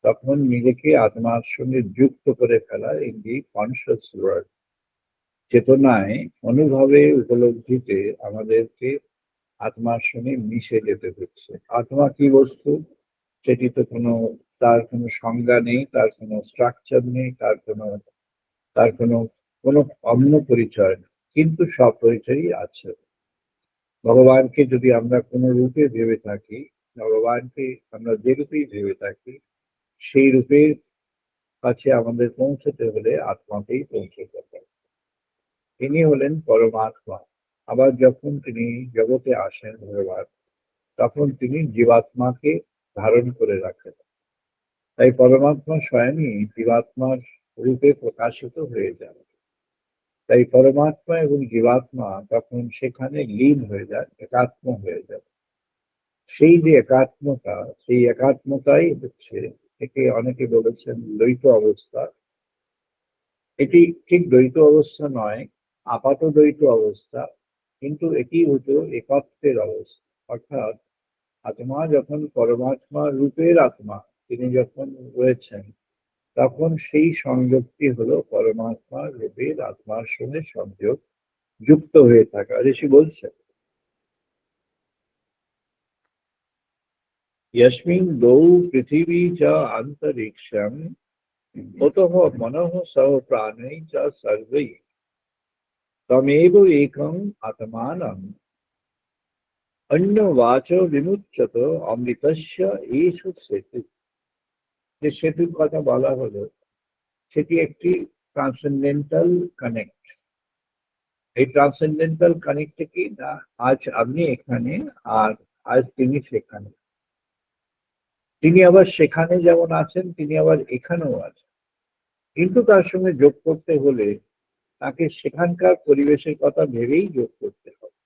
তখন নিজেকে আত্মার সঙ্গে যুক্ত করে ফেলা, ইন দি কনসিয়াস ওয়ার্ল্ড, চেতনায়, অনুভবে, উপলব্ধিতে আমাদেরকে আত্মার সঙ্গে মিশে যেতে হচ্ছে। আত্মা কি বস্তু, সেটি তো তার কোনো সংজ্ঞা নেই, তার কোনো স্ট্রাকচার নেই, তার কোনো অন্য পরিচয় নেই, কিন্তু সব পরিচয়ই আছে। ভগবানকে যদি আমরা কোনো রূপে ভেবে থাকি, ভগবানকে আমরা যে রূপেই ভেবে থাকি, সেই রূপের কাছে আমাদের পৌঁছতে হলে আত্মাতেই পৌঁছতে হবে। তিনি হলেন পরমাত্মা। আবার যখন তিনি জগতে আসেন ভগবান, তখন তিনি জীবাত্মাকে ধারণ করে রাখেন। তাই পরমাত্মা স্বয়ংই জীবাত্মার রূপে প্রকাশিত হয়ে যান। তাই পরমাত্মা এবং জীবাত্মা তখন সেখানে লীন হয়ে যায়, একাত্ম হয়ে যায়। সেই যে একাত্মতা, সেই একাত্মতাই হচ্ছে, একে অনেকে বলেছেন দ্বৈত অবস্থা। এটি ঠিক দ্বৈত অবস্থা নয়, আপাত দ্বৈত অবস্থা, কিন্তু এটি হতো একত্বের অবস্থা। অর্থাৎ আত্মা যখন পরমাত্মা রূপের আত্মা, তিনি যখন রয়েছেন, তখন সেই সংযোগটি হলো পরমাত্মার রূপের আত্মার সঙ্গে সংযোগ, যুক্ত হয়ে থাকা। ঋষি বলছেন यस्मिन् द्वौ पृथिवी च अन्तरिक्षम् अतः मनः सह प्राणै च सर्वैः तमेव एकम् आत्मानम् अन्यवाच विमुच्यत অমৃতস্য এষ সেতু। যে সেতুর কথা বলা হলো, সেটি একটি ট্রান্সেন্ডেন্টাল কানেক্ট। এই ট্রান্সেন্ডেন্টাল কানেক্টে কি না, আজ আপনি এখানে আর আজ তিনি সেখানে। তিনি আবার সেখানে যেমন আছেন, তিনি আবার এখানেও আছেন, কিন্তু তার সঙ্গে যোগ করতে হলে তাকে সেখানকার পরিবেশের কথা ভেবেই যোগ করতে হবে।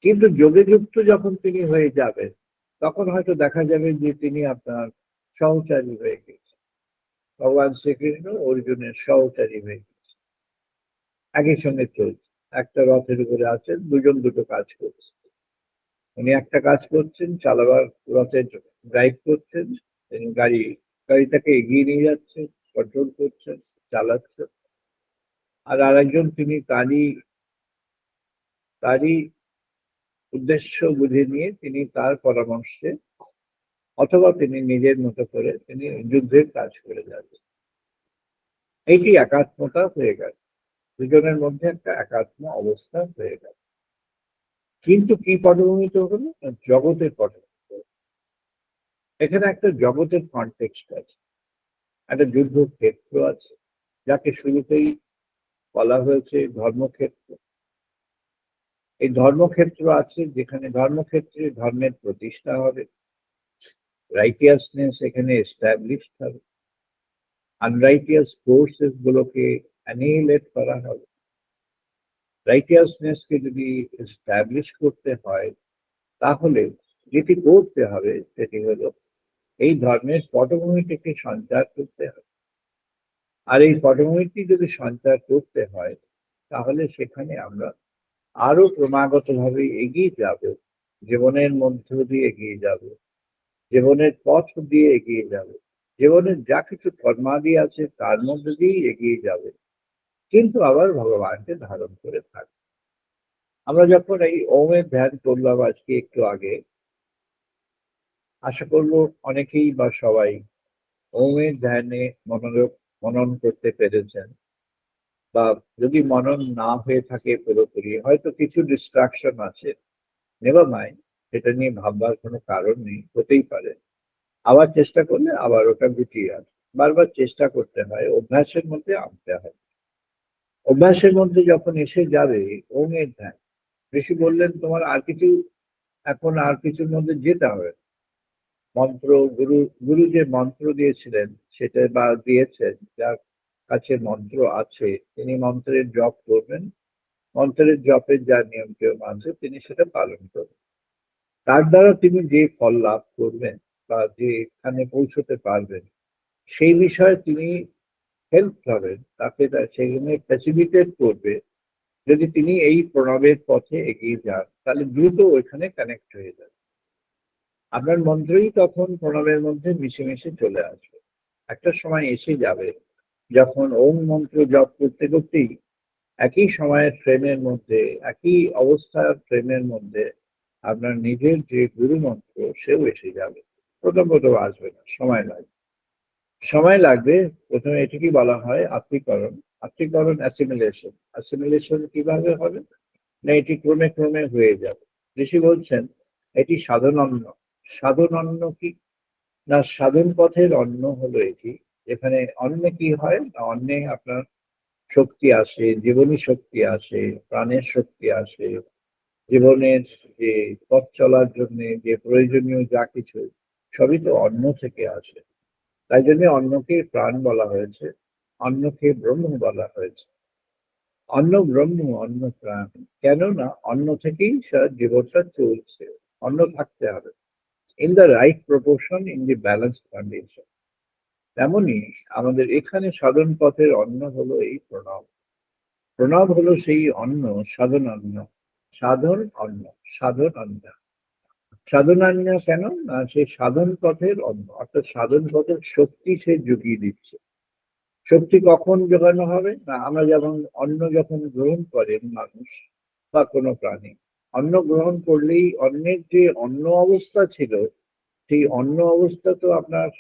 কিন্তু যোগে যুক্ত যখন তিনি হয়ে যাবেন, তখন হয়তো দেখা যাবে যে তিনি আপনার সহচারী হয়ে গেছেন। ভগবান শ্রীকৃষ্ণ অর্জুনের সহচারী হয়ে গেছেন, একই সঙ্গে চলছে। একটা রথের উপরে আছেন, দুজন দুটো কাজ করছে। উনি একটা কাজ করছেন, চালাবার রথের ড্রাইভ করছেন, তিনি গাড়িটাকে এগিয়ে নিয়ে যাচ্ছেন, কন্ট্রোল করছেন, চালাচ্ছেন। আর আরেকজন তিনি তারই উদ্দেশ্য বুঝে নিয়ে তিনি তার পরামর্শে, অথবা তিনি নিজের মতো করে তিনি যুদ্ধের কাজ করে যাচ্ছেন। এইটি একাত্মতা হয়ে গেল, দুজনের মধ্যে একটা একাত্ম অবস্থা হয়ে গেল। কিন্তু কি পটভূমিতে হলো, জগতের পটভূমিতে। এখানে একটা জগতের কনটেক্সট আছে, একটা যুদ্ধক্ষেত্র আছে, যাকে শুরুতেই বলা হয়েছে ধর্মক্ষেত্র। এই ধর্মক্ষেত্র আছে, যেখানে ধর্মক্ষেত্রে ধর্মের প্রতিষ্ঠা হবে, রাইটিয়াসনেস এখানে এস্টাবলিশড হবে, আনরাইটিয়াস ফোর্সেস গুলোকে অ্যানিহিলেট করা হবে। রাইটিয়াসনেসকে যদি এস্টাবলিশ করতে হয়, তাহলে যেটি করতে হবে সেটি হলো এই ধর্মের পটভূমিটিকে সঞ্চার করতে হবে। আর এই পটভূমিটি যদি সঞ্চার করতে হয়, তাহলে সেখানে আমরা আরো ক্রমাগত ভাবে এগিয়ে যাব, জীবনের মধ্য দিয়ে এগিয়ে যাব, জীবনের পথ দিয়ে এগিয়ে যাব, জীবনের যা কিছু কর্মাদি আছে তার মধ্যে দিয়েই এগিয়ে যাবে, কিন্তু আবার ভগবানকে ধারণ করে থাকবে। আমরা যখন এই ওমের ধ্যান করলাম আজকে একটু আগে, আশা করবো অনেকেই বা সবাই ওমের ধ্যানে মনন করতে পেরেছেন। বা যদি মনন না হয়ে থাকে পুরোপুরি, হয়তো কিছু ডিস্ট্রাকশন আছে, নেভার মাইন্ড, এটা নিয়ে ভাববার কোনো কারণ নেই, হতেই পারে। আবার চেষ্টা করলে আবার ওটা গুটিয়ে আসে। বারবার চেষ্টা করতে হয়, অভ্যাসের মধ্যে আনতে হয়। অভ্যাসের মধ্যে যখন এসে যাবে ওমের ধ্যান, ঋষি বললেন তোমার এখন আর কিছুর মধ্যে যেতে হবে। মন্ত্র, গুরু যে মন্ত্র দিয়েছিলেন সেটা বা দিয়েছেন, যা কাছে মন্ত্র আছে তিনি মন্ত্রের জপ করবেন, মন্ত্রের জপের যা নিয়ম টিয়ম আছে তিনি সেটা পালন করবেন। তার দ্বারা তিনি যে ফল লাভ করবেন বা যেখানে পৌঁছতে পারবেন সেই বিষয়ে তিনি হেল্প হবেন, তাকে সেখানে ফ্যাসিলিটেট করবে। যদি তিনি এই প্রণবের পথে এগিয়ে যান তাহলে দ্রুত ওইখানে কানেক্ট হয়ে যাবে। আপনার মন্ত্রই তখন প্রণবের মধ্যে মিশে মিশে চলে আসবে। একটা সময় এসে যাবে যখন ওম মন্ত্র জপ করতে করতেই একই সময়ের ফ্রেমের মধ্যে, একই অবস্থার ফ্রেমের মধ্যে আপনার নিজের যে গুরু মন্ত্র সেও এসে যাবে। প্রথম প্রথম আসবে না, সময় লাগবে। সময় লাগবে। প্রথমে এটিকে বলা হয় আত্মীকরণ। আত্মীকরণ অ্যাসিমিলেশন। অ্যাসিমিলেশন কিভাবে হবে না, এটি ক্রমে ক্রমে হয়ে যাবে। ঋষি বলছেন এটি সাধন অন্ন। সাধন অন্ন কি না, সাধন পথের অন্ন হলো এটি, যেখানে অন্নে কি হয় না, অন্নে আপনার শক্তি আসে, জীবনী শক্তি আসে, প্রাণের শক্তি আসে, জীবনের যে পথ চলার জন্য যে প্রয়োজনীয় যা কিছু সবই তো অন্ন থেকে আসে। তাই জন্য অন্নকে প্রাণ বলা হয়েছে, অন্নকে ব্রহ্ম বলা হয়েছে। অন্ন ব্রহ্ম, অন্ন প্রাণ। কেননা অন্ন থেকেই জীবনটা চলছে। অন্ন থাকতে হবে in the right proportion, in the balance condition. তেমনি আমাদের এখানে সাধন পথের অন্ন হলো এই প্রণব। প্রণব হলো সেই অন্ন, সাধন অন্ন। সাধন অন্ন, সাধন অন্ন। সাধন অন্ন কেন না, সেই সাধন পথের অন্ন, অর্থাৎ সাধন পথের শক্তি সে জুগিয়ে দিচ্ছে। শক্তি কখন জোগানো হবে না, আমরা যখন অন্ন যখন গ্রহণ করেন মানুষ বা কোনো প্রাণী, অন্ন গ্রহণ করলেই অন্নের যে অন্ন অবস্থা ছিল সেই অন্ন অবস্থা তো আপনার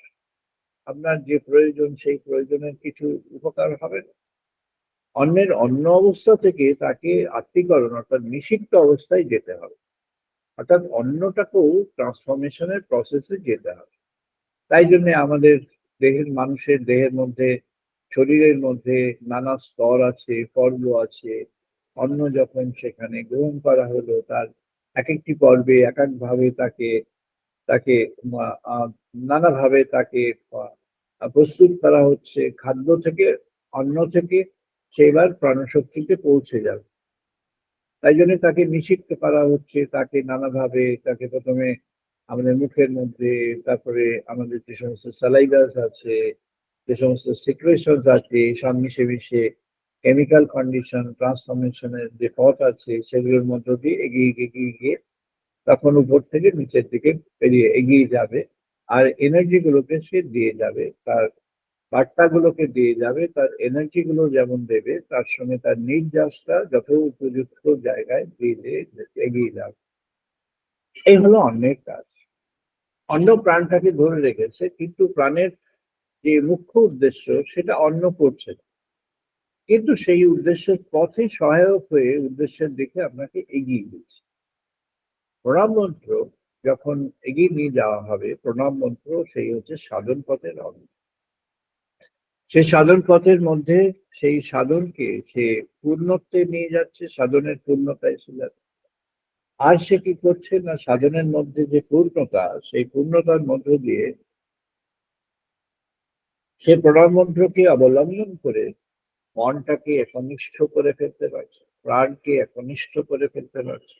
আপনার যে প্রয়োজন সেই প্রয়োজনের কিছু উপকার হবে না। অন্যের অন্য অবস্থা থেকে তাকে আত্মীকরণ অর্থাৎ নিষিক্ত অবস্থায় যেতে হবে, অর্থাৎ অন্যটাকেও ট্রান্সফরমেশনের প্রসেসে যেতে হবে। তাই জন্য আমাদের দেহের, মানুষের দেহের মধ্যে, শরীরের মধ্যে নানা স্তর আছে, পর্ব আছে। অন্ন যখন সেখানে গ্রহণ করা হলো তার এক একটি পর্বে এক একভাবে তাকে তাকে নানাভাবে তাকে প্রস্তুত করা হচ্ছে। খাদ্য থেকে, অন্ন থেকে সে এবার প্রাণশক্তিতে পৌঁছে যাবে। তাই জন্য তাকে নিষিক্ত করা হচ্ছে, তাকে নানাভাবে তাকে প্রথমে আমাদের মুখের মধ্যে, তারপরে আমাদের যে সমস্ত স্যালাইভাস আছে, যে সমস্ত সিক্রেশনস আছে, সব মিশে মিশে কেমিক্যাল কন্ডিশন ট্রান্সফরমেশনের যে পথ আছে সেগুলোর মধ্য দিয়ে এগিয়ে এগিয়ে গিয়ে তখন উপর থেকে নিচের দিকে পেরিয়ে এগিয়ে যাবে। আর এনার্জি গুলোকে সে দিয়ে যাবে, তার বার্তাগুলোকে দিয়ে যাবে, তার এনার্জি গুলো যেমন দেবে তার সঙ্গে তার নির্যাসটা যত উপযুক্ত জায়গায় দিয়ে দিয়ে এগিয়ে যাবে। এই হলো অন্যের কাজ। অন্য প্রাণটাকে ধরে রেখেছে, কিন্তু প্রাণের যে মুখ্য উদ্দেশ্য সেটা অন্য করছে না। কিন্তু সেই উদ্দেশ্যের পথে সহায়ক হয়ে উদ্দেশ্যের দিকে আপনাকে এগিয়ে দিচ্ছে। প্রণব মন্ত্র যখন এগিয়ে নিয়ে যাওয়া হবে, প্রণব মন্ত্র সেই হচ্ছে সাধন পথের অঙ্গ। সেই সাধন পথের মধ্যে সেই সাধনকে সে পূর্ণত্বে নিয়ে যাচ্ছে, সাধনের পূর্ণতা এসে যাচ্ছে। আর সে কি করছে না, সাধনের মধ্যে যে পূর্ণতা, সেই পূর্ণতার মধ্য দিয়ে সে প্রণব মন্ত্রকে অবলম্বন করে মনটাকে একনিষ্ঠ করে ফেলতে পারছে, প্রাণকে একনিষ্ঠ করে ফেলতে পারছে।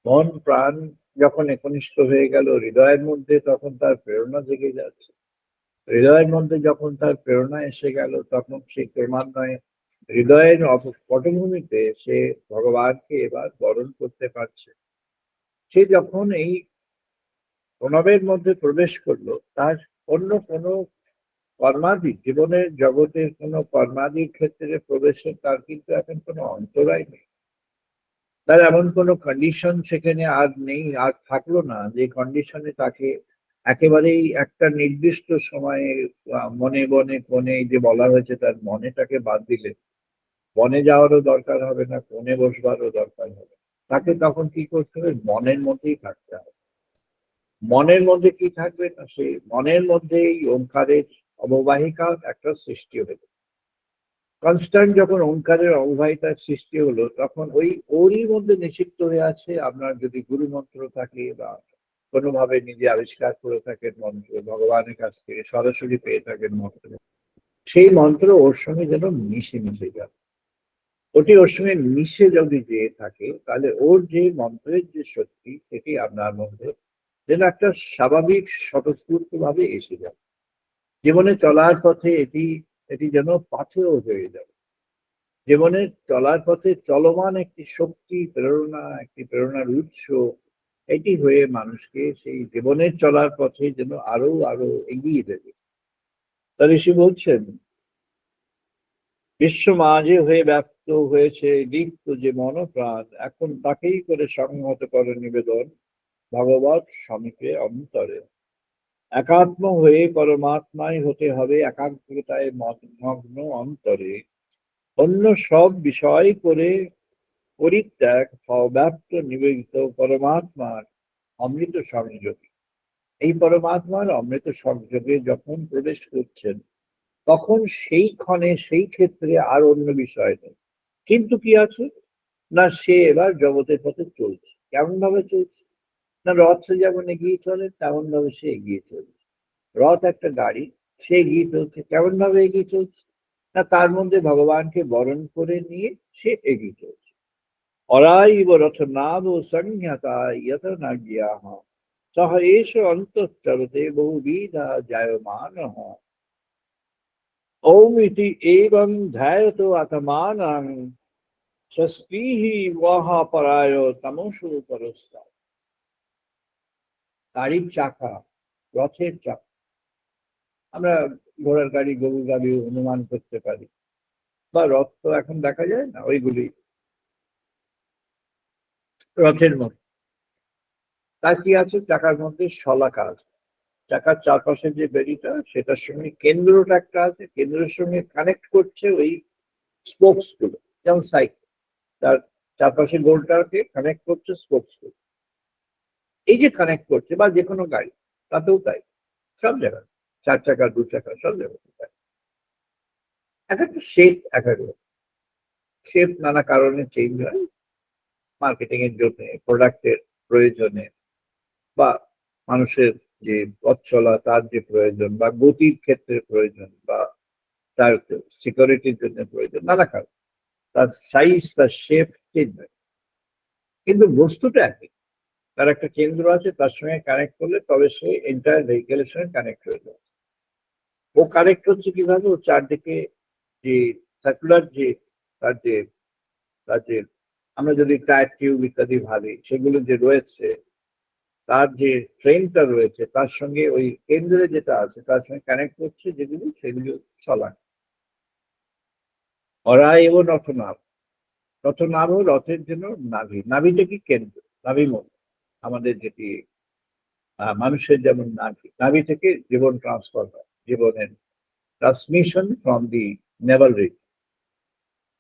মন প্রাণ যখন একনিষ্ঠ হয়ে গেল হৃদয়ের মধ্যে, তখন তার প্রেরণা জেগে যাচ্ছে। হৃদয়ের মধ্যে যখন তার প্রেরণা এসে গেল তখন সে ক্রমান্বয়ে হৃদয়ের পটভূমিতে সে ভগবানকে এবার বরণ করতে পারছে। সে যখন এই প্রণবের মধ্যে প্রবেশ করলো, তার অন্য কোনো কর্মাদি, জীবনের জগতের কোনো কর্মাদির ক্ষেত্রে প্রবেশে তার কিন্তু এখন কোনো অন্তরায় নেই। তার এমন কোনো কন্ডিশন সেখানে আর নেই, আর থাকলো না যে কন্ডিশনে তাকে একেবারেই একটা নির্দিষ্ট সময়ে মনে বনে কোণে, যে বলা হয়েছে তার মনেটাকে বাদ দিলে বনে যাওয়ারও দরকার হবে না, কোণে বসবারও দরকার হবে না। তাকে তখন কি করতে হবে, মনের মধ্যেই থাকতে হবে। মনের মধ্যে কি থাকবে না, সেই মনের মধ্যেই ওঙ্কারের অববাহিকা একটা সৃষ্টি হয়েছে। কনস্ট্যান্ট যখন ওঙ্কারের অববাহিকার সৃষ্টি হলো তখন ওরই মধ্যে নিষিক্ত হয়ে আছে। আপনার যদি গুরু মন্ত্র থাকে বা কোনোভাবে নিজে আবিষ্কার করে থাকেন মন্ত্র, ভগবানের কাছ থেকে সরাসরি পেয়ে থাকেন মন্ত্র, সেই মন্ত্র ওর সঙ্গে যেন মিশে মিশে যাবে। ওটি ওর সঙ্গে মিশে যদি যেয়ে থাকে, তাহলে ওর যে মন্ত্রের যে শক্তি, সেটি আপনার মধ্যে যেন একটা স্বাভাবিক স্বতঃস্ফূর্ত ভাবে এসে যাবে। জীবনে চলার পথে এটি এটি যেন পাথেয় হয়ে যাবে। জীবনের চলার পথে চলমান একটি শক্তি, প্রেরণা, একটি প্রেরণার উৎস, এটি হয়ে মানুষকে সেই জীবনের চলার পথে যেন আরো আরো এগিয়ে দেবে। তার ঋষি বলছেন, বিশ্ব মাঝে হয়ে ব্যক্ত হয়েছে দীপ্ত যে মনপ্রাণ, এখন তাকেই করে সংহত করে নিবেদন ভগবত সমীপে অন্তরে। একাত্ম হয়ে পরমাত্মায় হতে হবে একাগ্রতায় মগ্ন অন্তরে। অন্য সব বিষয় করে পরিত্যাগ ব্যক্ত নিবেদিত পরমাত্মার অমৃত সংযোগে। এই পরমাত্মার অমৃত সংযোগে যখন প্রবেশ করছেন, তখন সেই ক্ষণে সেই ক্ষেত্রে আর অন্য বিষয় নেই। কিন্তু কি আছে না, সে এবার জগতের পথে চলছে। কেমন ভাবে চলছে না, রথে যেমন এগিয়ে চলে তেমন ভাবে সে এগিয়ে চলছে। রথ একটা গাড়ি, সে এগিয়ে চলছে। কেমন ভাবে এগিয়ে চলছে না, তার মধ্যে ভগবানকে বরণ করে নিয়ে সে এগিয়ে চলছে। অরাইব রথ নাভ সংজ্ঞাতা ইয়ত না জ্ঞাহ সহ এষ অন্তশ্চরতে বহুবিধা জায়মান। ওম ইতি এবং ধ্যায়ত আত্মানাং ষষ্ঠীঃ ওয়াহা পরায় তমসু পরস্তা। গাড়ির চাকা, রথের চাকা, আমরা ঘোড়ার গাড়ি, গরুর গাড়ি অনুমান করতে পারি, বা রথ তো এখন দেখা যায় না, ওইগুলি রথের মতো। তার কি আছে, চাকার মধ্যে শলাকা আছে। চাকার চারপাশে যে বেরিটা, সেটার সঙ্গে কেন্দ্রটা একটা আছে, কেন্দ্রের সঙ্গে কানেক্ট করছে ওই স্পোকস গুলো, যেমন সাইকেল, তার চারপাশে গোলটাকে কানেক্ট করছে স্পোকস গুলো। এই যে কানেক্ট করছে, বা যে কোনো গাড়ি, তাতেও তাই, সব জায়গায়, চার চাকা, দু চাকা, সব জায়গায় তাই। এক একটা শেপ, এক এক শেপ নানা কারণে চেঞ্জ হয়, মার্কেটিং এর জন্য, প্রোডাক্টের প্রয়োজনে, বা মানুষের যে পথ চলা তার যে প্রয়োজন, বা গতির ক্ষেত্রে প্রয়োজন, বা তার সিকিউরিটির জন্য প্রয়োজন, নানা কারণ তার সাইজ, তার শেপ চেঞ্জ হয়। কিন্তু বস্তুটা একই, তার একটা কেন্দ্র আছে, তার সঙ্গে কানেক্ট করলে তবে সে এন্টায়ার ভেহিকেলের সঙ্গে কানেক্ট হয়ে যায়। ও কানেক্ট হচ্ছে কিভাবে, ও চারদিকে যে সার্কুলার যে তার যে তার যে আমরা যদি টায়ার টিউব ইত্যাদি ভাবি, সেগুলো যে রয়েছে, তার যে ট্রেনটা রয়েছে, তার সঙ্গে ওই কেন্দ্রে যেটা আছে তার সঙ্গে কানেক্ট করছে, যেগুলো সেগুলো চলা। ওরা এবং রথনাভ, রথনাভ রথের জন্য নাভি, নাভিটা কি কেন্দ্র, নাভি মূল আমাদের যেটি মানুষের যেমন নাভি, নাভি থেকে জীবন ট্রান্সফার হয়, জীবনের transmission from the navel ridge.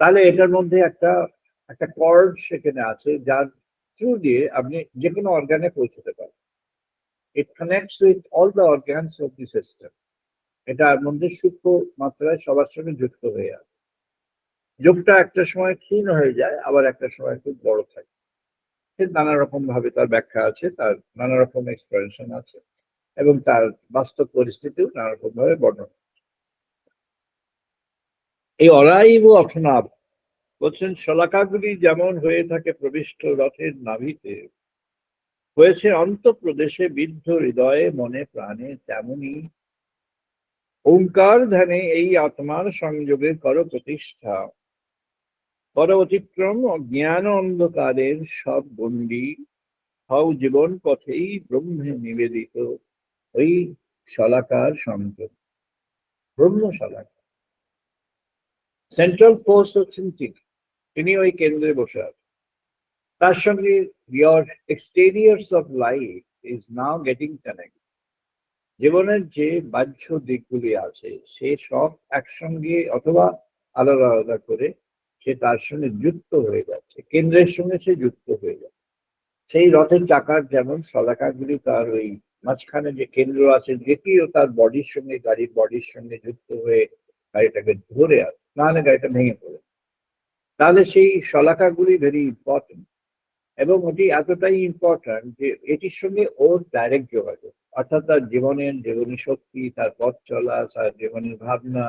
তাহলে এটার মধ্যে একটা একটা কর্ড সেখানে আছে, যার থ্রু দিয়ে আপনি যে কোনো অর্গানে পৌঁছতে পারেন। It connects with all the organs of the system. এটার মধ্যে সূক্ষ্ম মাত্রায় সবার সঙ্গে যুক্ত হয়ে আছে। যোগটা একটা সময় ক্ষীণ হয়ে যায়, আবার একটা সময় খুব বড় থাকে। নানা রকম ভাবে তার ব্যাখ্যা আছে, তার নানা রকম এক্সপ্লেনেশন আছে, এবং তার বাস্তব পরিস্থিতিও নানা রকম ভাবে বর্ণনা। এই অরাইব অথনাভ বলছেন, শলাকাগুলি যেমন হয়ে থাকে প্রবিষ্ট রথের নাভিতে, হয়েছে অন্তঃপ্রদেশে বিদ্ধ হৃদয়ে মনে প্রাণে, তেমনি ওঙ্কার ধ্যানে এই আত্মার সংযোগে কর প্রতিষ্ঠা। কর অতিক্রম অজ্ঞান অন্ধকারের সব গণ্ডি, হও জীবন পথেই ব্রহ্মে নিবেদিত ওই শলাকার সংযোগ। ব্রহ্ম শলাকা, সেন্ট্রাল ফোর্স হচ্ছেন তিনি ওই কেন্দ্রে বসে আছেন। তার সঙ্গে your exteriors of life is now getting connected. জীবনের যে বাহ্য দিকগুলি আছে, সে সব একসঙ্গে অথবা আলাদা আলাদা করে সে তার সঙ্গে যুক্ত হয়ে যাচ্ছে, কেন্দ্রের সঙ্গে সে যুক্ত হয়ে যাচ্ছে। সেই রথের চাকার যেমন শলাকাগুলি তার ওই মাঝখানে যে কেন্দ্র আছে, যেটিও তার বডির সঙ্গে, গাড়ির বডির সঙ্গে যুক্ত হয়ে গাড়িটাকে ধরে আছে, নাহলে গাড়িটা ভেঙে পড়ে। তাহলে সেই শলাকাগুলি ভেরি ইম্পর্টেন্ট, এবং ওটি এতটাই ইম্পর্ট্যান্ট যে এটির সঙ্গে ওর ডাইরেক্ট যোগাযোগ, অর্থাৎ তার জীবনের জীবনী শক্তি, তার পথ চলা, তার জীবনের ভাবনা,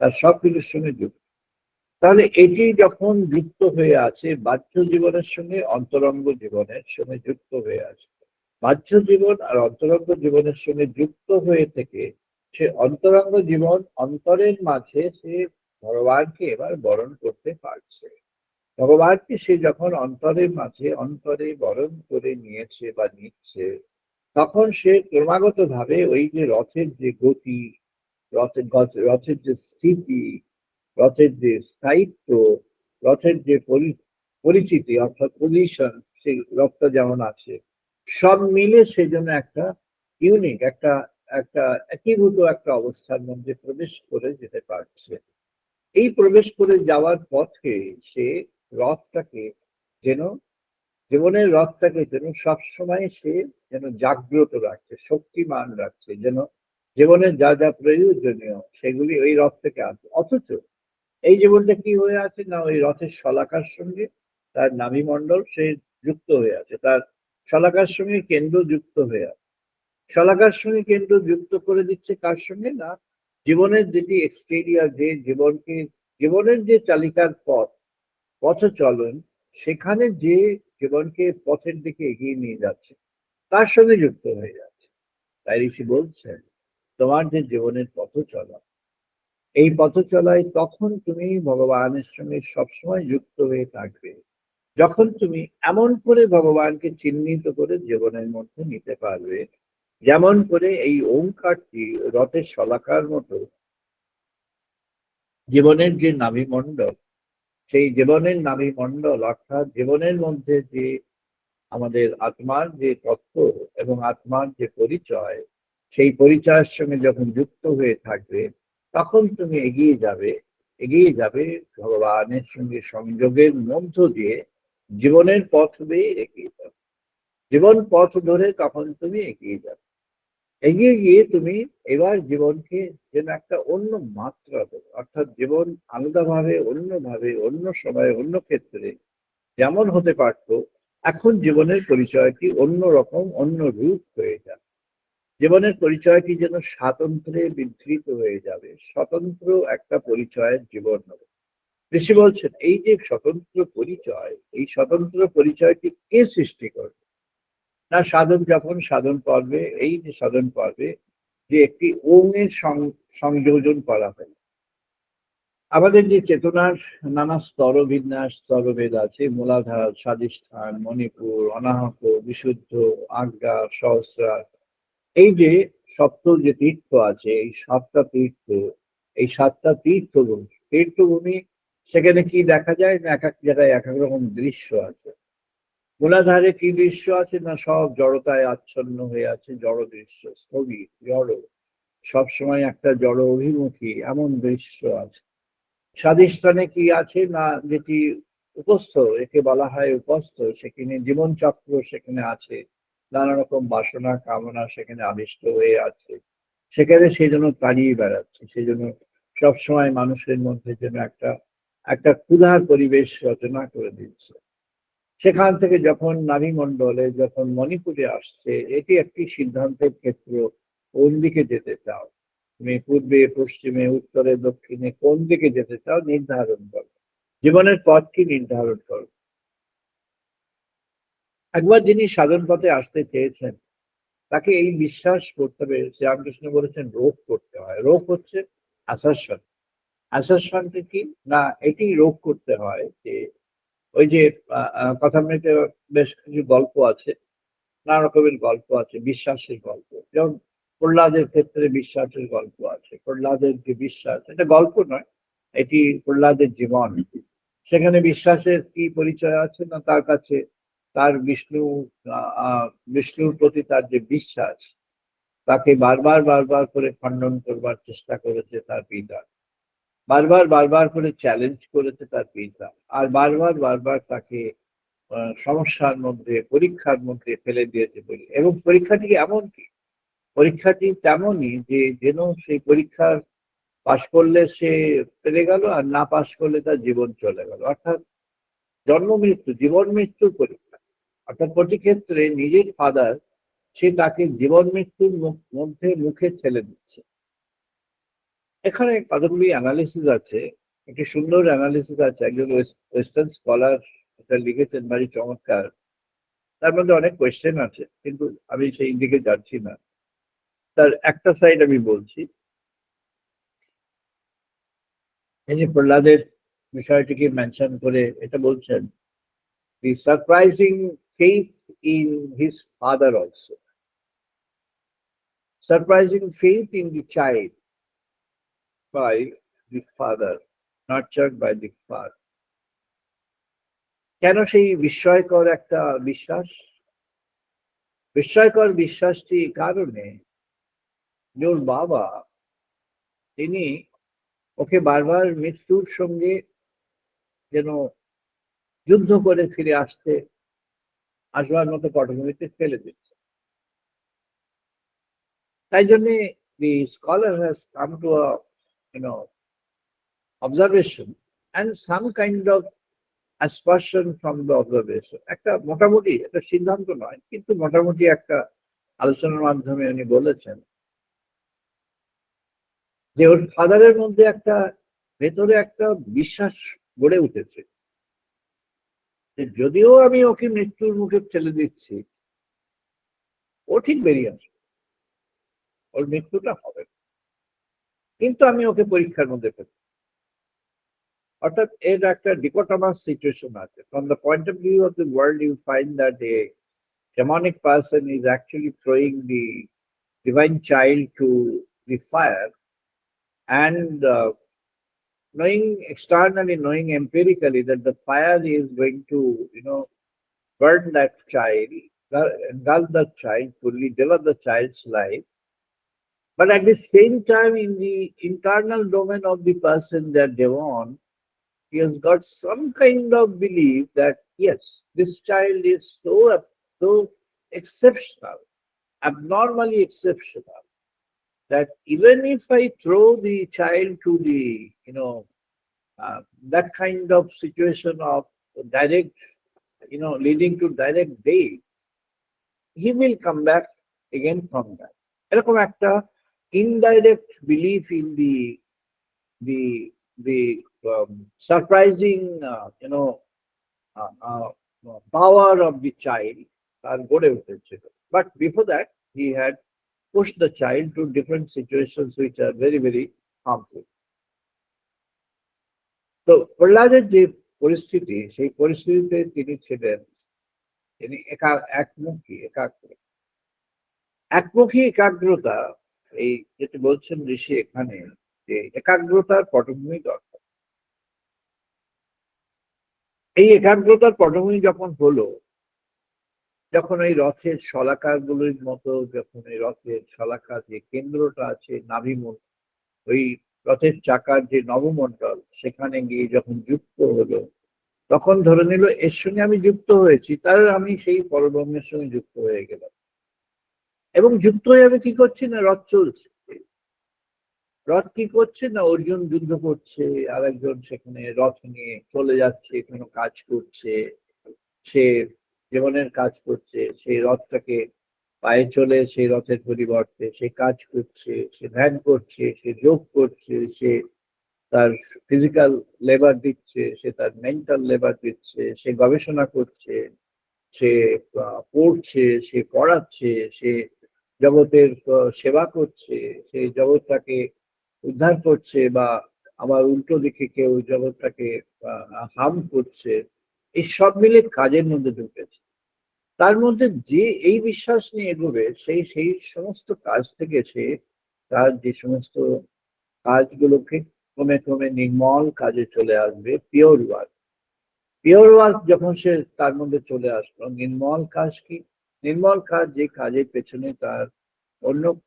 তার সবকিছুর সঙ্গে যুক্ত। তাহলে এটি যখন যুক্ত হয়ে আছে বাহ্য জীবনের সঙ্গে অন্তরঙ্গ জীবনের সঙ্গে যুক্ত হয়ে আছে, বাহ্য জীবন আর অন্তরঙ্গ জীবনের সঙ্গে যুক্ত হয়ে থেকে সে অন্তরঙ্গ জীবন অন্তরের মাঝে সে ভগবানকে এবার বরণ করতে পারছে। ভগবানকে সে যখন অন্তরের মাঝে অন্তরে বরণ করে নিয়েছে বা নিচ্ছে, তখন সে ক্রমাগত ভাবে ওই যে রথের যে গতি, রথের যে স্থিতি, রথের যে স্থায়িত্ব, রথের যে পরিচিতি অর্থাৎ পজিশন, সেই রথটা যেমন আছে, সব মিলে সেজন্য একটা ইউনিক একটা একটা একীভূত একটা অবস্থার মধ্যে প্রবেশ করে যেতে পারছে। এই প্রবেশ করে যাওয়ার পথে সে রথটাকে যেন, জীবনের রথটাকে যেন সবসময় সে যেন জাগ্রত রাখছে, শক্তিমান রাখছে, যেন জীবনের যা যা প্রয়োজনীয় সেগুলি ওই রথ থেকে আসে। অথচ এই জীবনটা কি হয়ে আছে না, ওই রথের শলাকার সঙ্গে তার নাভিমণ্ডল সে যুক্ত হয়ে আছে, তার শলাকার সঙ্গে কেন্দ্র যুক্ত হয়ে আছে। শলাকার সঙ্গে কেন্দ্র যুক্ত করে দিচ্ছে কার সঙ্গে না, জীবনের যেটি এক্সটেরিয়ার, যে জীবনকে, জীবনের যে চালিকার পথ চলন, সেখানে যে জীবনকে পথের দিকে এগিয়ে নিয়ে যাচ্ছে তার সঙ্গে যুক্ত হয়ে যাচ্ছে। তাই ঋষি বলছেন তোমার যে জীবনের পথ চলা, এই পথ চলায় তখন তুমি ভগবানের সঙ্গে সবসময় যুক্ত হয়ে থাকবে যখন তুমি এমন করে ভগবানকে চিহ্নিত করে জীবনের মধ্যে নিতে পারবে, যেমন করে এই ওঙ্কারটি রথের শলাকার মতো জীবনের যে নাভিমণ্ডল, সেই জীবনের নাভিমণ্ডল অর্থাৎ জীবনের মধ্যে যে আমাদের আত্মার যে তত্ত্ব এবং আত্মার যে পরিচয়, সেই পরিচয়ের সঙ্গে যখন যুক্ত হয়ে থাকবে, তখন তুমি এগিয়ে যাবে ভগবানের সঙ্গে সংযোগের মধ্য দিয়ে জীবনের পথ বেয়ে এগিয়ে যাবে। জীবন পথ ধরে তখন তুমি এগিয়ে যাবে। এগিয়ে গিয়ে তুমি এবার জীবনকে যেন একটা অন্য মাত্রা দেবে, অর্থাৎ জীবন আলাদাভাবে, অন্যভাবে, অন্য সময়ে, অন্য ক্ষেত্রে যেমন হতে পারত, এখন জীবনের পরিচয়টি অন্য রকম, অন্য রূপ হয়ে যাবে। জীবনের পরিচয়টি যেন স্বাতন্ত্র্যে বিধৃত হয়ে যাবে, স্বতন্ত্র একটা পরিচয়ের জীবন হবে। ঋষি বলছেন এই যে স্বতন্ত্র পরিচয়, এই স্বতন্ত্র পরিচয়টি কে সৃষ্টি করবে না, সাধক যখন সাধন পর্বে, এই যে সাধন পর্বে যে একটি ওঙের সংযোজন করা হয়। আমাদের যে চেতনার নানা স্তরবিন্যাস, স্তরভেদ আছে, মূলাধার, স্বাধিষ্ঠান, মণিপুর, অনাহত, বিশুদ্ধ, আজ্ঞা, সহস্রার, এই যে সপ্ত যে তীর্থ আছে, এই সাতটা তীর্থ, এই সাতটা তীর্থভূমি, সেখানে কি দেখা যায় না, এক এক জায়গায় এক এক রকম দৃশ্য আছে। মূলাধারে কি দৃশ্য আছে না, সব জড়তায় আচ্ছন্ন হয়ে আছে, জড় দৃশ্য, স্থবির, জড়, সবসময় একটা জড় অভিমুখী এমন দৃশ্য আছে। স্বাধিষ্ঠানে কি আছে না, যেটি উপস্থ, একে বলা হয় উপস্থ, সেখানে জীবন চক্র সেখানে আছে, নানা রকম বাসনা কামনা সেখানে আবিষ্ট হয়ে আছে, সেখানে সেই জন্য তাড়িয়ে বেড়াচ্ছে, সেই জন্য সবসময় মানুষের মধ্যে যেন একটা একটা ক্ষুধার পরিবেশ রচনা করে দিচ্ছে। সেখান থেকে যখন নাভিমণ্ডলে, যখন মণিপুরে আসছে, এটি একটি সিদ্ধান্তের ক্ষেত্র, কোন দিকে যেতে চাও তুমি, পূর্বে, পশ্চিমে, উত্তরে, দক্ষিণে, কোন দিকে যেতে চাও নির্ধারণ করো, জীবনের পথটি নির্ধারণ করো। একবার যিনি সাধন পথে আসতে চেয়েছেন, তাকে এই বিশ্বাস করতে হবে, শ্রীরামকৃষ্ণ বলেছেন রোগ করতে হয়। রোগ হচ্ছে অ্যাসারশন। অ্যাসারশনটা কি না, এটি রোগ করতে হয় যে ওই যে কথামৃতে বেশ কিছু গল্প আছে, নানা রকমের গল্প আছে, বিশ্বাসের গল্প। যেমন প্রহ্লাদের ক্ষেত্রে বিশ্বাসের গল্প আছে। প্রহ্লাদের যে বিশ্বাস, এটা গল্প নয়, এটি প্রহ্লাদের জীবন। সেখানে বিশ্বাসের কি পরিচয় আছে না, তার কাছে তার বিষ্ণুর প্রতি তার যে বিশ্বাস, তাকে বারবার করে খণ্ডন করবার চেষ্টা করেছে তার পিতা, বারবার করে চ্যালেঞ্জ করেছে তার পিতা, আর বারবার তাকে সমস্যার মধ্যে, পরীক্ষার মধ্যে ফেলে দিয়েছে বলে। এবং পরীক্ষাটি এমন কি, পরীক্ষাটি তেমনই যে যেন সেই পরীক্ষার পাশ করলে সে পেরে গেল, আর না পাশ করলে তার জীবন চলে গেল। অর্থাৎ জন্ম মৃত্যু, জীবন মৃত্যুর পরীক্ষা। অর্থাৎ প্রতি ক্ষেত্রে নিজের ফাদার, সে তাকে জীবন মৃত্যুর মুখে ঠেলে দিচ্ছে। এখানে কতগুলি অ্যানালিসিস আছে, একটি সুন্দর অ্যানালিসিস আছে, একজন ওয়েস্টার্ন স্কলার এটা লিখেছেন ভারী চমৎকার। তার মধ্যে অনেক কোয়েশ্চেন আছে, কিন্তু আমি সেই দিকে যাচ্ছি না। তার একটা সাইড আমি বলছি, তিনি প্রহ্লাদের বিষয়টিকে মেনশন করে এটা বলছেন, the surprising faith in his father also. Surprising faith in the child by the father, nurtured by the father. কেন সেই বিস্ময়কর একটা বিশ্বাস? বিস্ময়কর বিশ্বাসটি কারণে যে ওর বাবা, তিনি ওকে বারবার মৃত্যুর সঙ্গে যেন যুদ্ধ করে ফিরে আসবার মতো পটভূমিতে ফেলে দিচ্ছে। তাই জন্যে the scholar has come to a observation and some kind of aspersion from the observation. একটা মোটামুটি একটা সিদ্ধান্ত নয়, কিন্তু মোটামুটি একটা আলোচনার মাধ্যমে উনি বলেছেন যে ওর ফাদারের মধ্যে একটা ভেতরে একটা বিশ্বাস গড়ে উঠেছে যে যদিও আমি ওকে মৃত্যুর মুখে ঠেলে দিচ্ছি, ও ঠিক বেরিয়ে আসবে, ওর মৃত্যুটা হবে, কিন্তু আমি ওকে পরীক্ষার মধ্যে ফেলব। অর্থাৎ এর একটা ডিকোটমাস সিচুয়েশন আছে। From the point of view of the world you find that a demonic person is actually throwing the divine child to the fire, and knowing externally, knowing empirically that the fire is going to burn that child, engulf that child fully, devour the child's life. But at the same time, in the internal domain of the person, that devon, he has got some kind of belief that yes, this child is so exceptional, abnormally exceptional, that even if I throw the child to the that kind of situation of direct leading to direct death, he will come back again from that. এরকম একটা indirect belief in the surprising power of the child তার গড়ে উঠেছিল। But before that, he had pushed the child to different situations which are very, very harmful. তো প্রহ্লাদের যে পরিস্থিতি, সেই পরিস্থিতিতে তিনি ছিলেন, তিনি একমুখী একাগ্রতা, এই যেটা বলছেন ঋষি এখানে, যে একাগ্রতার পটভূমি দরকার। এই একাগ্রতার পটভূমি যখন হলো, যখন এই রথের শলাকার গুলির মতো, যখন এই রথের শলাকার যে কেন্দ্রটা আছে নাভিমণ্ডল, ওই রথের চাকার যে নবমণ্ডল, সেখানে গিয়ে যখন যুক্ত হলো, তখন ধরে নিল এর সঙ্গে আমি যুক্ত হয়েছি, তার আমি সেই পরব্রহ্মের সঙ্গে যুক্ত হয়ে গেলাম। এবং যুক্ত হয়ে আমি কি করছি না, রথ চলছে। রথ কি করছে না, অর্জুন যুদ্ধ করছে, আর একজন সেখানে রথ নিয়ে চলে যাচ্ছে, কোনো কাজ করছে, সে জীবনের কাজ করছে, সেই রথটাকে পায়ে চলে সেই রথের পরিবর্তে সে কাজ করছে, সে ধ্যান করছে, সে যোগ করছে, সে তার ফিজিক্যাল লেবার দিচ্ছে, সে তার মেন্টাল লেবার দিচ্ছে, সে গবেষণা করছে, সে পড়ছে, সে পড়াচ্ছে, সে জগতের সেবা করছে, সে জগৎটাকে উদ্ধার করছে, বা আবার উল্টো দিকে কেউ জগৎটাকে হার্ম করছে। এই সব মিলে কাজের মধ্যে ঢুকেছে। তার মধ্যে যে এই বিশ্বাস নিয়ে এগোবে, সেই সমস্ত কাজ থেকে সে তার যে সমস্ত কাজগুলোকে ক্রমে ক্রমে নির্মল কাজে চলে আসবে, পিওর ওয়ার্ক। পিওর ওয়ার্ক যখন সে তার মধ্যে চলে আসলো, নির্মল কাজ কি? নির্মল কাজ যে কাজের পেছনে তার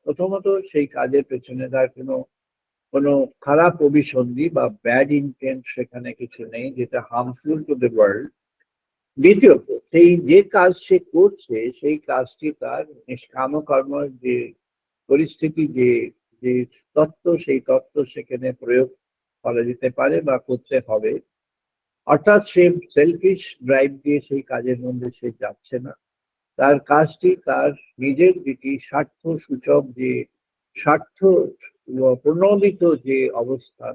প্রথমত সেই কাজের পেছনে তার কোনো খারাপ অভিসন্ধি বা ব্যাড ইন্টেন্ট সেখানে কিছু নেই, যেটা হার্মফুল টু দ্য ওয়ার্ল্ড। দ্বিতীয়ত, সেই যে কাজ সে করছে, সেই কাজটি তার নিষ্কাম কর্মের যে পরিস্থিতি, যে তত্ত্ব, সেই তত্ত্ব সেখানে প্রয়োগ করা যেতে পারে বা করতে হবে। অর্থাৎ সে সেলফিশ ড্রাইভ দিয়ে সেই কাজের মধ্যে সে যাচ্ছে না। তার কাজটি তার নিজের দিকে স্বার্থ সূচক, যে স্বার্থ প্রণোদিত যে অবস্থান,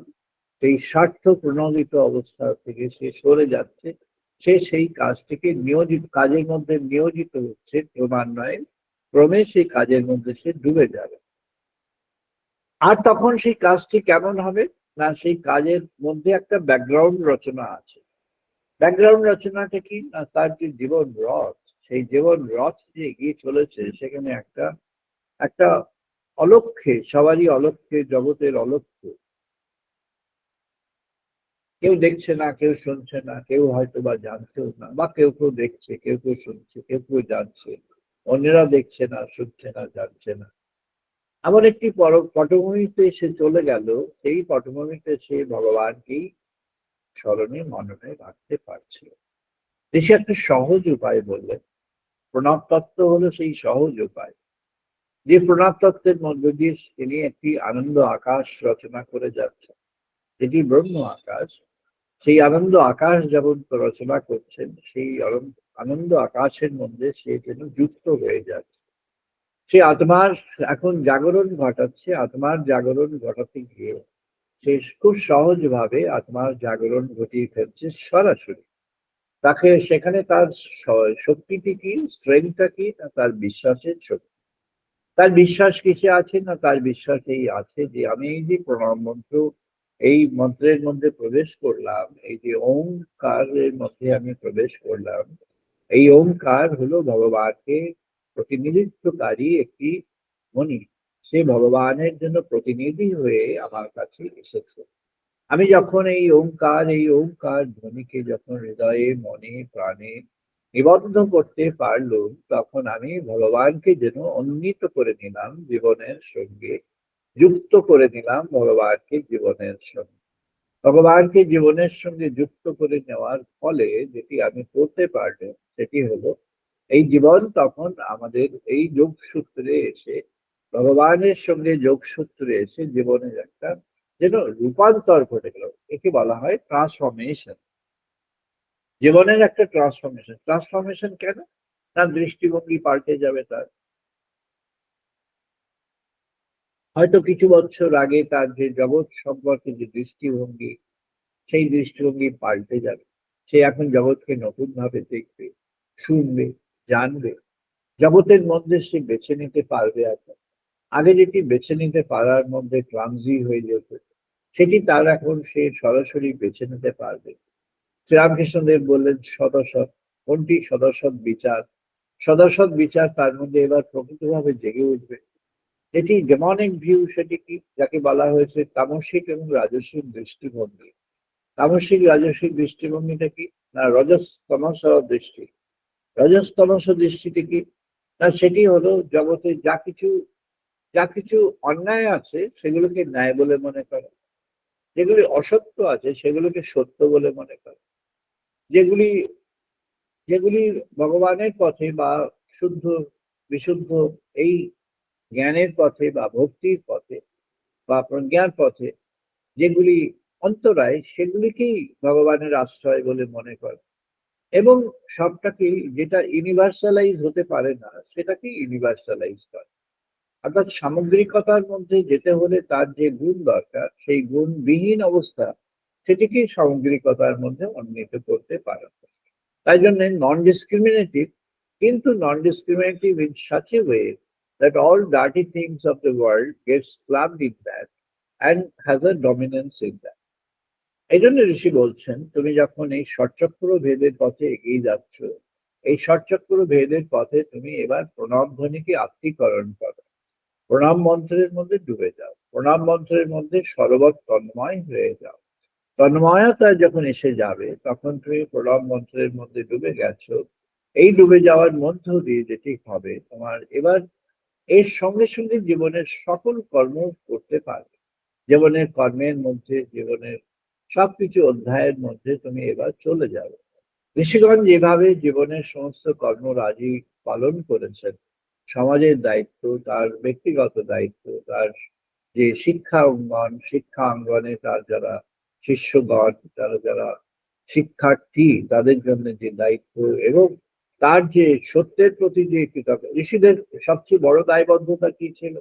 সেই স্বার্থ প্রণোদিত অবস্থা থেকে সে সরে যাচ্ছে, সে সেই কাজটিকে কাজের মধ্যে নিয়োজিত হচ্ছে ক্রমান্বয়ে, ক্রমে সেই কাজের মধ্যে সে ডুবে যাবে। আর তখন সেই কাজটি কেমন হবে না, সেই কাজের মধ্যে একটা ব্যাকগ্রাউন্ড রচনা আছে। ব্যাকগ্রাউন্ড রচনাটা কি না, তার যে জীবন রথ, সেই জীবন রথ যে এগিয়ে চলেছে, সেখানে একটা একটা অলক্ষ্যে, সবারই অলক্ষ্যে, জগতের অলক্ষ্যে, কেউ দেখছে না, কেউ শুনছে না, কেউ হয়তো বা জানছেও না, বা কেউ কেউ দেখছে, কেউ কেউ শুনছে, কেউ কেউ জানছে, অন্যরা দেখছে না, শুনছে না, জানছে না। এমন একটি পটভূমিতে সে চলে গেল, সেই পটভূমিতে সে ভগবানকেই স্মরণে মননে রাখতে পারছে। সে একটা সহজ উপায় বললেন। প্রণব তত্ত্ব হলো সেই সহজ উপায়, যে প্রণব তত্ত্বের মধ্য দিয়ে তিনি একটি আনন্দ আকাশ রচনা করে যাচ্ছেন, যেটি ব্রহ্ম আকাশ। সেই আনন্দ আকাশ যেমন রচনা করছেন, সেই আনন্দ আকাশের মধ্যে সে যেন যুক্ত হয়ে যাচ্ছে। সে আত্মার এখন জাগরণ ঘটাচ্ছে, আত্মার জাগরণ ঘটাতে গিয়ে সে খুব সহজ ভাবে আত্মার জাগরণ ঘটিয়ে ফেলছে সরাসরি। তাকে সেখানে তার শক্তিটি কি, স্ট্রেংথটা কি না, তার বিশ্বাসের শক্তি। তার বিশ্বাস কিসে আছে না, তার বিশ্বাস এই আছে যে আমি এই যে প্রণব মন্ত্র, এই মন্ত্রের মধ্যে প্রবেশ করলাম, এই যে ওঙ্কারের মধ্যে আমি প্রবেশ করলাম, এই ওঙ্কার হলো ভগবানকে প্রতিনিধিত্বকারী একটি মণি। সে ভগবানের জন্য প্রতিনিধি হয়ে আমার কাছে এসেছে। আমি যখন এই ওঙ্কার ধ্বনিকে যখন হৃদয়ে, মনে, প্রাণে নিবদ্ধ করতে পারলুম, তখন আমি ভগবানকে যেন উন্নীত করে নিলাম জীবনের সঙ্গে, যুক্ত করে নিলাম ভগবানকে জীবনের সঙ্গে। ভগবানকে জীবনের সঙ্গে যুক্ত করে নেওয়ার ফলে যেটি আমি করতে পারলাম, সেটি হলো এই জীবন তখন আমাদের এই যোগসূত্রে এসে, ভগবানের সঙ্গে যোগসূত্রে এসে জীবনের একটা যেন রূপান্তর ঘটে গেল। একে বলা হয় ট্রান্সফরমেশন। জীবনের একটা ট্রান্সফরমেশন। ট্রান্সফরমেশন কেন? তার দৃষ্টিভঙ্গি পাল্টে যাবে। তার হয়তো কিছু বছর আগে তার যে জগৎ সম্পর্কে যে দৃষ্টিভঙ্গি, সেই দৃষ্টিভঙ্গি পাল্টে যাবে। সে এখন জগৎকে নতুন ভাবে দেখবে, শুনবে, জানবে। জগতের মধ্যে সে বেছে নিতে পারবে। এখন আগে যেটি বেছে নিতে পারার মধ্যে ক্লামজি হয়ে যেত, সেটি তার এখন সে সরাসরি বেছে নিতে পারবে। শ্রীরামকৃষ্ণদেব বললেন সদসৎ। কোনটি? সদসৎ বিচার। সদসৎ বিচার তার মধ্যে এবার প্রকৃতভাবে জেগে উঠবে। এটি ডেমনিক ভিউ, সেটি কি, যাকে বলা হয়েছে তামসিক এবং রাজসিক দৃষ্টিভঙ্গি। তামসিক রাজসিক দৃষ্টিভঙ্গিটা কি না, রজস তমস দৃষ্টি। রজস তমস দৃষ্টিটি কি না, সেটি হলো জগতে যা কিছু অন্যায় আছে সেগুলোকে ন্যায় বলে মনে করে, যেগুলি অসত্য আছে সেগুলোকে সত্য বলে মনে করে, যেগুলি যেগুলি ভগবানের পথে বা শুদ্ধ বিশুদ্ধ এই জ্ঞানের পথে বা ভক্তির পথে বা প্রজ্ঞার পথে যেগুলি অন্তরায়, সেগুলিকেই ভগবানের আশ্রয় বলে মনে করে। এবং সবটাকেই, যেটা ইউনিভার্সালাইজ হতে পারে না সেটাকে ইউনিভার্সালাইজ করে। অর্থাৎ সামগ্রিকতার মধ্যে যেতে হলে তার যে গুণ দরকার, সেই গুণবিহীন অবস্থা সেটিকে সামগ্রিকতার মধ্যে উন্নীত করতে পারে। তাই জন্য নন ডিসক্রিমিনেটিভ, কিন্তু নন ডিসক্রিমিনেটিভ in such a way that all dirty things of the world gets clubbed in that and has a dominance in that. এই জন্য ঋষি বলছেন, তুমি যখন এই ষটচক্র ভেদের পথে এগিয়ে যাচ্ছ, এই ষটচক্র ভেদের পথে তুমি এবার প্রণব ধ্বনিকে আত্মীকরণ করো। প্রণাম মন্ত্রের মধ্যে ডুবে যাও, প্রণাম মন্ত্রের মধ্যে সর্বত তন্ময় হয়ে যাও। তন্ময়তা যখন এসে যাবে, তখন তুমি প্রণব মন্ত্রের মধ্যে ডুবে গেছো। এই ডুবে যাওয়ার মধ্য দিয়ে যেটি হবে, তোমার এবার এর সঙ্গে সঙ্গে জীবনের সকল কর্ম করতে পারবে। জীবনের কর্মের মধ্যে, জীবনের সবকিছু অধ্যায়ের মধ্যে তুমি এবার চলে যাবে। ঋষিগণ যেভাবে জীবনের সমস্ত কর্মরাজি পালন করেছেন, সমাজের দায়িত্ব, তার ব্যক্তিগত দায়িত্ব, তার যে শিক্ষা অঙ্গনে তার যারা শিষ্যগণ, যারা যারা শিক্ষার্থী, তাদের জন্য যে দায়িত্ব, এবং তার যে সত্যের প্রতি যে কৃতজ্ঞতা। ঋষিদের সবচেয়ে বড় দায়বদ্ধতা কি ছিল?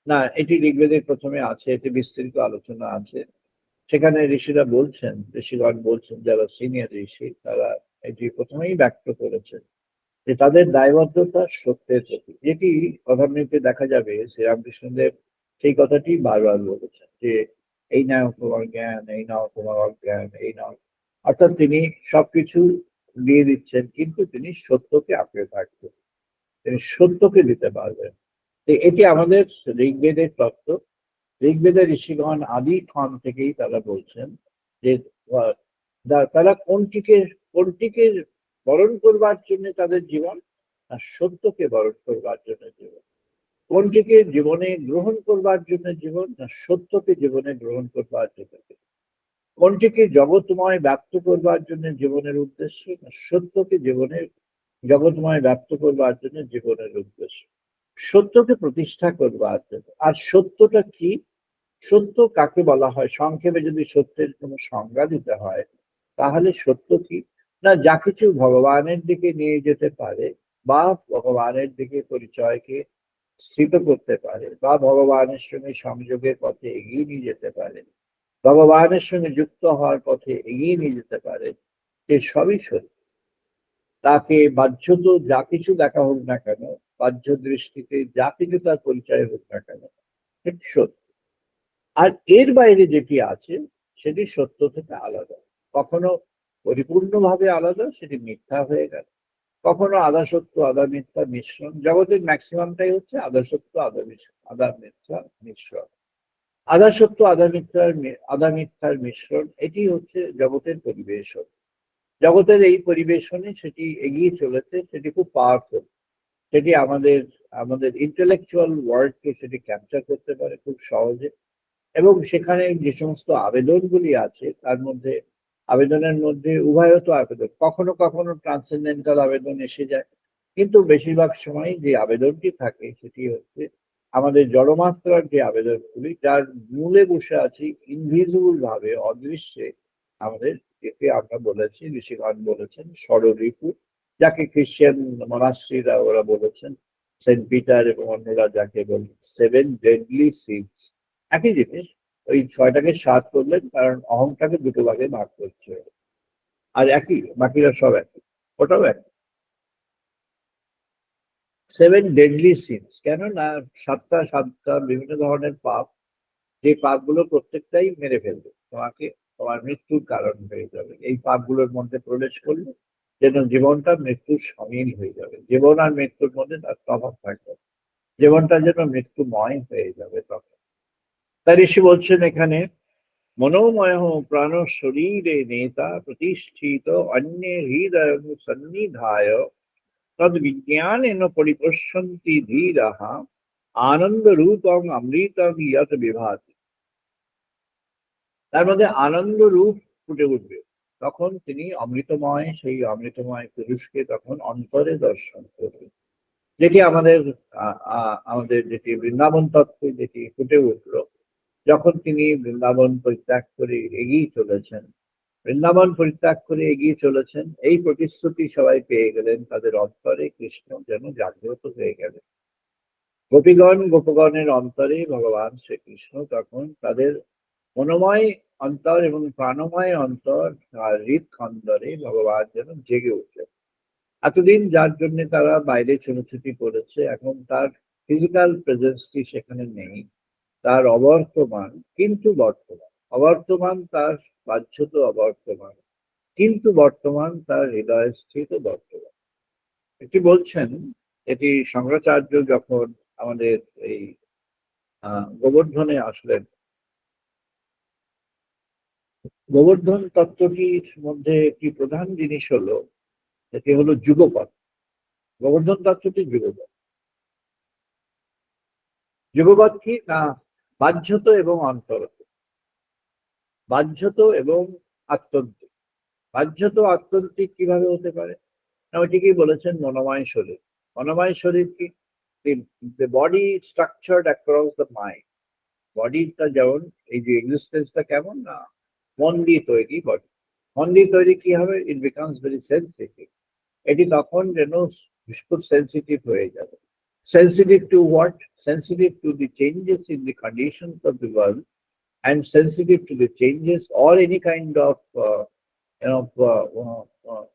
না, এটি ঋগ্বেদের প্রথমে আছে, এটি বিস্তৃত আলোচনা আছে। সেখানে ঋষিরা বলছেন, ঋষিগণ বলছেন, যারা সিনিয়র ঋষি তারা এটি প্রথমেই ব্যক্ত করেছেন যে তাদের দায়বদ্ধতা সত্যের প্রতি, যেটি কথামৃতে দেখা যাবে শ্রীরামকৃষ্ণদেব সেই কথাটি বারবার বলেছেন যে এই নাও তোমার জ্ঞান, এই নাও তোমার অজ্ঞান, এই নাও, অর্থাৎ তিনি সবকিছু দিয়ে দিচ্ছেন কিন্তু তিনি সত্যকে আঁকড়ে থাকবেন, তিনি সত্যকে দিতে পারবেন। তো এটি আমাদের ঋগ্বেদের তত্ত্ব। ঋগ্বেদের ঋষিগণ আদি ক্ষণ থেকেই তারা বলছেন যে আহ, তারা কোনটিকে বরণ করবার জন্য তাদের জীবন, আর সত্যকে বরণ করবার জন্য জীবন। কোনটিকে জীবনে গ্রহণ করবার জন্য জীবন, না সত্যকে জীবনে গ্রহণ করবার জন্য জীবন। কোনটিকে জগৎময় ব্যক্ত করবার জন্য জীবনের উদ্দেশ্য, না সত্যকে জীবনের জগৎময় ব্যক্ত করবার জন্য জীবনের উদ্দেশ্য। সত্যকে প্রতিষ্ঠা করবার জন্য। আর সত্যটা কি, সত্য কাকে বলা হয়, সংক্ষেপে যদি সত্যের কোনো সংজ্ঞা দিতে হয় তাহলে সত্য কি, না যা কিছু ভগবানের দিকে নিয়ে যেতে পারে বা ভগবানের দিকে পরিচয়কে স্থিত করতে পারে বা ভগবানের সঙ্গে সংযোগের পথে এগিয়ে নিয়ে যেতে পারে, ভগবানের সঙ্গে যুক্ত হওয়ার পথে এগিয়ে নিয়ে যেতে পারে, সে সবই সত্য। তাকে বাহ্যত যা কিছু দেখা হোক না কেন, বাহ্য দৃষ্টিতে যা কিছু তার পরিচয় হোক না কেন, সেটি সত্য। আর এর বাইরে যেটি আছে সেটি সত্য থেকে আলাদা, কখনো পরিপূর্ণভাবে আলাদা, সেটি মিথ্যা হয়ে গেল, কখনো আধা সত্য আধা মিথ্যা মিশ্রণ। জগতের ম্যাক্সিমামটাই হচ্ছে আধা সত্য আধা মিথ্যা মিশ্রণ। আধা সত্য আধা মিথ্যার মিশ্রণ, এটি হচ্ছে জগতের পরিবেশন। জগতের এই পরিবেশনে সেটি এগিয়ে চলেছে, সেটি খুব পাওয়ারফুল। সেটি আমাদের আমাদের ইন্টেলেকচুয়াল ওয়ার্ডকে সেটি ক্যাপচার করতে পারে খুব সহজে। এবং সেখানে যে সমস্ত আবেদনগুলি আছে তার মধ্যে, আবেদনের মধ্যে উভয়ত আবেদন, কখনো কখনো ট্রান্সেন্ডেন্টাল আবেদন এসে যায়, কিন্তু বেশিরভাগ সময় যে আবেদনটি থাকে সেটি হচ্ছে আমাদের জড়মাত্রার যে আবেদনগুলি, যার মূলে বসে আছি ইনভিজিবল ভাবে, অদৃশ্যে, আমাদের একে আমরা বলেছি, ঋষিগণ বলেছেন ষড়রিপু, যাকে খ্রিস্টান মনাস্ট্রিরা ওরা বলেছেন, সেন্ট পিটার এবং অন্যরা যাকে বলেন সেভেন ডেডলি সিনস। একই জিনিস, ওই ছয়টাকে 7 করলেন কারণ অহংটাকে দুটো ভাগে ভাগ করছে, আর একই, বাকিরা সব একই, ওটাও একই। সেভেন ডেডলি সিনস কেন না, সাতটা সাতটা বিভিন্ন ধরনের পাপ, যে পাপগুলো প্রত্যেকটাই মেরে ফেলবে তোমাকে, তোমার মৃত্যুর কারণ হয়ে যাবে। এই পাপগুলোর মধ্যে প্রবেশ করলে যেন জীবনটা মৃত্যুর সমিল হয়ে যাবে, জীবন আর মৃত্যুর মধ্যে তার তফাৎ থাকবে, জীবনটা যেন মৃত্যুময় হয়ে যাবে তখন। তাই ঋষি বলছেন এখানে, মনোময় প্রাণ শরীরে নেতা প্রতিষ্ঠিত অন্য হৃদয় সন্নিধায় তদ বিজ্ঞানেন পরিপশ্যন্তি ধীরাহ আনন্দ রূপং অমৃতং ইয়ত বিভাতি। তার মধ্যে আনন্দ রূপ ফুটে উঠবে, তখন তিনি অমৃতময়, সেই অমৃতময় পুরুষকে তখন অন্তরে দর্শন করবেন। যেটি আমাদের যেটি বৃন্দাবন তত্ত্বে যেটি ফুটে উঠলো, যখন তিনি বৃন্দাবন পরিত্যাগ করে এগিয়ে চলেছেন, বৃন্দাবন পরিত্যাগ করে এগিয়ে চলেছেন, এই প্রতিশ্রুতি সবাই পেয়ে গেলেন, তাদের অন্তরে কৃষ্ণ যেন জাগ্রত হয়ে গেলেন। গোপগণের অন্তরে ভগবান শ্রীকৃষ্ণ তখন তাদের মনোময় অন্তর এবং প্রাণময় অন্তর আর হৃদখণ্ডরে ভগবান যেন জেগে উঠলেন। এতদিন যার জন্য তারা বাইরে ছোটাছুটি করেছে, এখন তার ফিজিক্যাল প্রেজেন্সটি সেখানে নেই, তার অবর্তমান কিন্তু বর্তমান, অবর্তমান তার বাহ্যত অবর্তমান, কিন্তু বর্তমান তার হৃদয়স্থিত বর্তমান। এটি বলছেন, এটি শঙ্করাচার্য যখন আমাদের এই গোবর্ধনে আসলেন, গোবর্ধন তত্ত্বটির মধ্যে একটি প্রধান জিনিস হলো, এটি হলো যুগপৎ। গোবর্ধন তত্ত্বটি যুগপৎ। যুগপৎ কি না, বাহ্যত এবং অন্তরত, বাহ্যত এবং আত্যন্তিক। বাহ্যত আত্যন্তিক কিভাবে হতে পারে না, ওইটিকেই বলেছেন মনোময় শরীর। মনোময় শরীর কি, the body structured across the mind, বডিটা যেমন, এই যে এক্সিস্টেন্সটা কেমন না, মন দিয়ে তৈরি বডি, মন দিয়ে তৈরি কি হবে, ইট বিকামস ভেরি সেন্সিটিভ, এটি তখন যেন খুব সেন্সিটিভ হয়ে যাবে। Sensitive to what? Sensitive to the changes in the conditions of the world, and sensitive to the changes or any kind of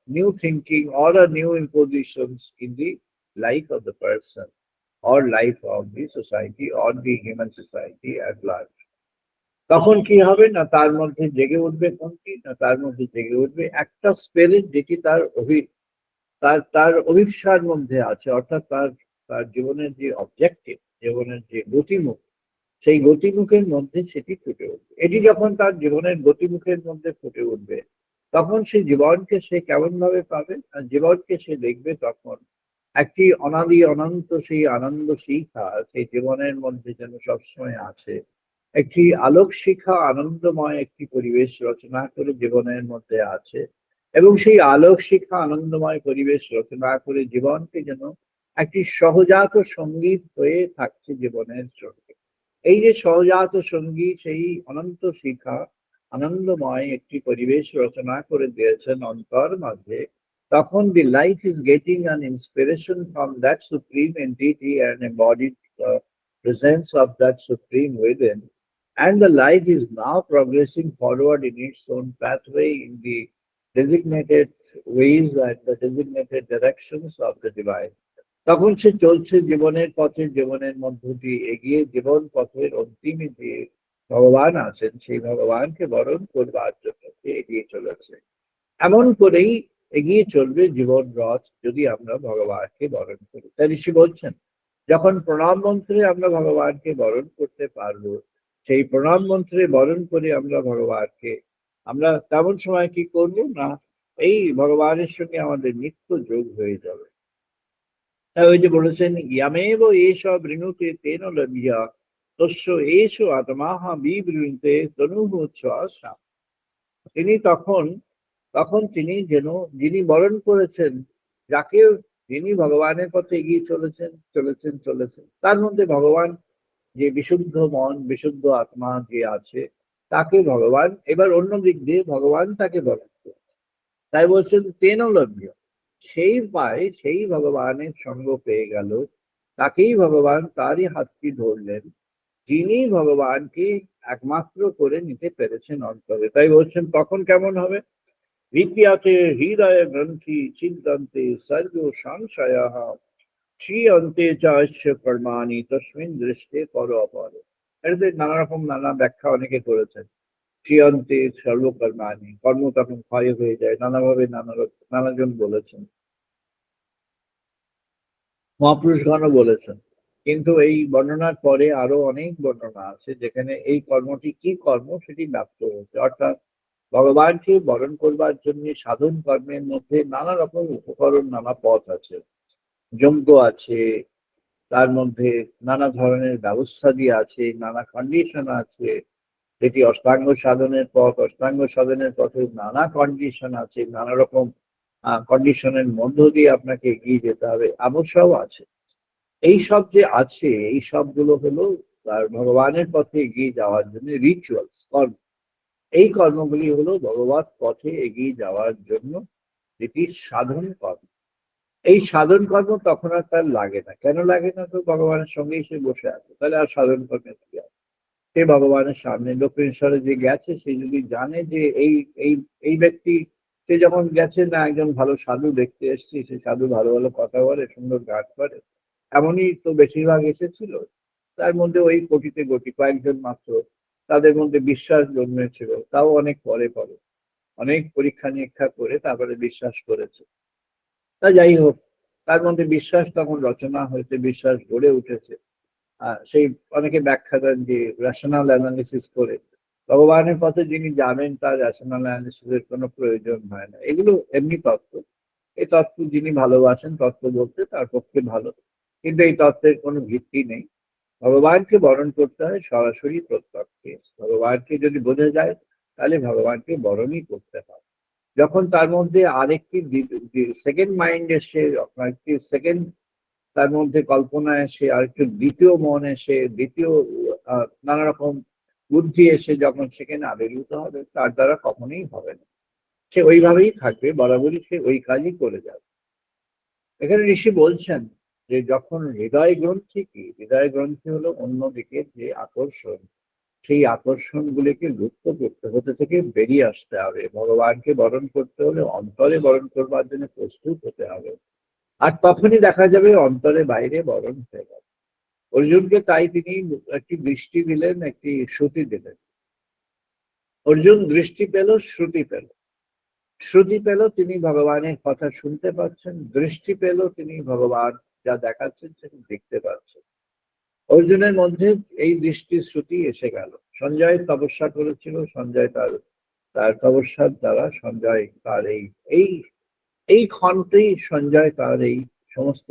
new thinking or a new impositions in the life of the person or life of the society or the human society at large. তখন কি হবে না, তার মধ্যে জেগে উঠবে কোনটি না, তার মধ্যে জেগে উঠবে একটা স্পিরিট যেটি তার অভিপ্সার মধ্যে আছে, অর্থাৎ তার তার জীবনের যে অবজেক্টিভ, জীবনের যে গতিমুখ, সেই গতিমুখের মধ্যে সেটি ফুটে উঠবে। এটি যখন তার জীবনের গতিমুখের মধ্যে ফুটে উঠবে, তখন সেই জীবনকে সে কেমন ভাবে পাবে, আর জীবনকে সে দেখবে তখন একটি অনাদি অনন্ত সেই আনন্দ শিখা সেই জীবনের মধ্যে যেন সবসময় আছে, একটি আলোক শিখা আনন্দময় একটি পরিবেশ রচনা করে জীবনের মধ্যে আছে, এবং সেই আলোক শিখা আনন্দময় পরিবেশ রচনা করে জীবনকে যেন একটি সহজাত সঙ্গীত হয়ে থাকছে জীবনের সঙ্গে। এই যে সহজাত সঙ্গী সেই অনন্ত শিখা আনন্দময় একটি পরিবেশ রচনা করে দিয়েছেন অন্তর মাঝে, তখন the life is getting an inspiration from that supreme entity and embodied presence of that supreme within, and the life is now progressing forward in its own pathway in the designated ways and the designated directions of the divine. তখন সে চলছে জীবনের পথে, জীবনের মধ্য দিয়ে এগিয়ে জীবন পথের অন্তিমে যে ভগবান আছেন সেই ভগবানকে বরণ করবার জন্য সে এগিয়ে চলেছে। এমন করেই এগিয়ে চলবে জীবন রথ যদি আমরা ভগবানকে বরণ করি। তাই ঋষি বলছেন, যখন প্রণাম মন্ত্রে আমরা ভগবানকে বরণ করতে পারবো, সেই প্রণাম মন্ত্রে বরণ করে আমরা ভগবানকে, আমরা তেমন সময় কি করবো না, এই ভগবানের সঙ্গে আমাদের নিত্য যোগ হয়ে যাবে। তাই ওই যে বলেছেন, ইয়ামেব এসব ঋণুতে তেন লভ্যা তস্য এসো আত্মাহা বিবৃতে তনুচ্ছ্বাসা। তিনি তখন তিনি যেন, যিনি বরণ করেছেন, যাকে যিনি ভগবানের পথে এগিয়ে চলেছেন, তার মধ্যে ভগবান যে বিশুদ্ধ মন বিশুদ্ধ আত্মা যে আছে, তাকে ভগবান এবার অন্য দিক দিয়ে ভগবান তাকে বরণ করে। তাই বলছেন তেন লভ্য, সেই পায় সেই ভগবানের সঙ্গ পেয়ে গেল, তাকেই ভগবান তারই হাতটি ধরলেন, যিনি ভগবানকে একমাত্র করে নিতে পেরেছেন অন্তরে। তাই বলছেন তখন কেমন হবে, विद्याते हृदय ग्रंथि चिंतन्ते सर्गो संशयः श्रीयन्ते च कर्माणि तस्मिन् दृष्टे पर अपर। এদের নানা রকম নানা ব্যাখ্যা অনেকে করেছেন। শ্রীয়ন্তে সর্বকর্মাণি, কর্ম তখন ক্ষয় হয়ে যায়, নানাভাবে নানাজন বলেছেন, মহাপুরুষগণও বলেছেন। কিন্তু এই বর্ণনার পরে আরো অনেক বর্ণনা আছে যেখানে এই কর্মটি কি কর্ম সেটি ব্যক্ত হয়েছে। অর্থাৎ ভগবানকে বরণ করবার জন্য সাধন কর্মের মধ্যে নানা রকম উপকরণ, নানা পথ আছে, যজ্ঞ আছে, তার মধ্যে নানা ধরনের ব্যবস্থা দিয়ে আছে, নানা কন্ডিশন আছে, যেটি অষ্টাঙ্গ সাধনের পথ, অষ্টাঙ্গ সাধনের পথে নানা কন্ডিশন আছে, নানা রকম কন্ডিশনের মধ্য দিয়ে আপনাকে এগিয়ে যেতে হবে, আবশ্যক আছে। এই সব যে আছে, এই সবগুলো হলো তার ভগবানের পথে এগিয়ে যাওয়ার জন্য রিচুয়ালস, কর্ম। এই কর্মগুলি হলো ভগবত পথে এগিয়ে যাওয়ার জন্য যেটি সাধন কর্ম। এই সাধন কর্ম তখন আর তার লাগে না। কেন লাগে না? তো ভগবানের সঙ্গেই সে বসে আছে, তাহলে আর সাধন কর্মে কি আছে? সে ভগবানের সামনে দক্ষিণেশ্বরে যে গেছে, সে যদি জানে যে এই এই এই ব্যক্তি, সে যখন গেছে না একজন ভালো সাধু দেখতে এসছে, সে সাধু ভালো ভালো কথা বলে, সুন্দর গান করে, এমনই তো বেশিরভাগ এসেছিল, তার মধ্যে ওই কোটিতে কোটি কয়েকজন মাত্র তাদের মধ্যে বিশ্বাস জন্মেছিল, তাও অনেক পরে অনেক পরীক্ষা নিরীক্ষা করে তারপরে বিশ্বাস করেছে। তা যাই হোক, তার মধ্যে বিশ্বাস তখন রচনা হয়েছে, বিশ্বাস গড়ে উঠেছে। সেই অনেকে ব্যাখ্যা দেন যে রেশনাল অ্যানালিসিস করে ভগবানের পথে যিনি যাবেন তার রেশনাল অ্যানালিসিসের কোনো প্রয়োজন হয় না। এগুলো এমনি তত্ত্ব। এই তত্ত্ব যিনি ভালোবাসেন তত্ত্ব বলতে তার পক্ষে ভালো, কিন্তু এই তত্ত্বের কোনো ভিত্তি নেই। ভগবানকে বরণ করতে হয় সরাসরি প্রত্যক্ষে। ভগবানকে যদি বোঝা যায় তাহলে ভগবানকে বরণই করতে হয়। যখন তার মধ্যে আরেকটি সেকেন্ড মাইন্ড এসে, একটি সেকেন্ড তার মধ্যে কল্পনা এসে, আরেকটি দ্বিতীয় মন এসে, দ্বিতীয় নানা রকম বুদ্ধি এসে যখন সেখানে আবির্ভূত হবে, তার দ্বারা কখনোই হবে না। সে ওইভাবেই থাকবে, বরাবরই সে ওই কাজই করে যাবে। এখানে ঋষি বলছেন যে যখন হৃদয় গ্রন্থি কি, হৃদয় গ্রন্থি হলো অন্যদিকে যে আকর্ষণ, সেই আকর্ষণ গুলিকে লুপ্ত করতে হতে থেকে বেরিয়ে আসতে হবে। ভগবানকে বরণ করতে হলে অন্তরে বরণ করবার জন্য প্রস্তুত হতে হবে, আর তখনই দেখা যাবে অন্তরে বাইরে বরণ হয়ে গেল। অর্জুনকে তাই তিনি একটি দৃষ্টি দিলেন, একটি শ্রুতি দিলেন। অর্জুন দৃষ্টি পেল, শ্রুতি পেল। শ্রুতি পেল, তিনি ভগবানের কথা শুনতে পাচ্ছেন। দৃষ্টি পেল, তিনি ভগবান যা দেখাচ্ছেন সেটা দেখতে পাচ্ছেন। অর্জুনের মধ্যে এই দৃষ্টি শ্রুতি এসে গেল। সঞ্জয় তপস্যা করেছিল, সঞ্জয় তার তপস্যার দ্বারা সঞ্জয় তার এই এই ক্ষণতেই সঞ্জয় তার এই সমস্ত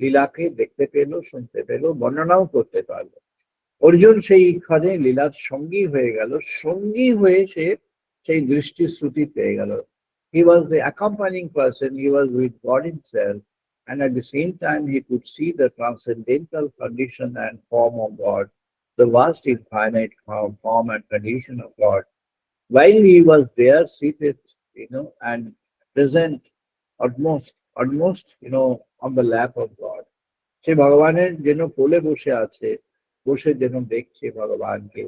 লীলাকে দেখতে পেল, শুনতে পেল, বর্ণনাও করতে পারল। অর্জুন সেই ক্ষণে লীলার সঙ্গী হয়ে গেল, সঙ্গী হয়ে সে সেই দৃষ্টি শ্রুতি পেয়ে গেল। He was the accompanying person, he was with God himself, and at the same time he could see the transcendental condition and form of God, the vast infinite form and condition of God. While he was there seated, and present almost, on the lap of God. সে ভগবানের যেন কোলে বসে আছে, বসে যেন দেখছে ভগবানকে,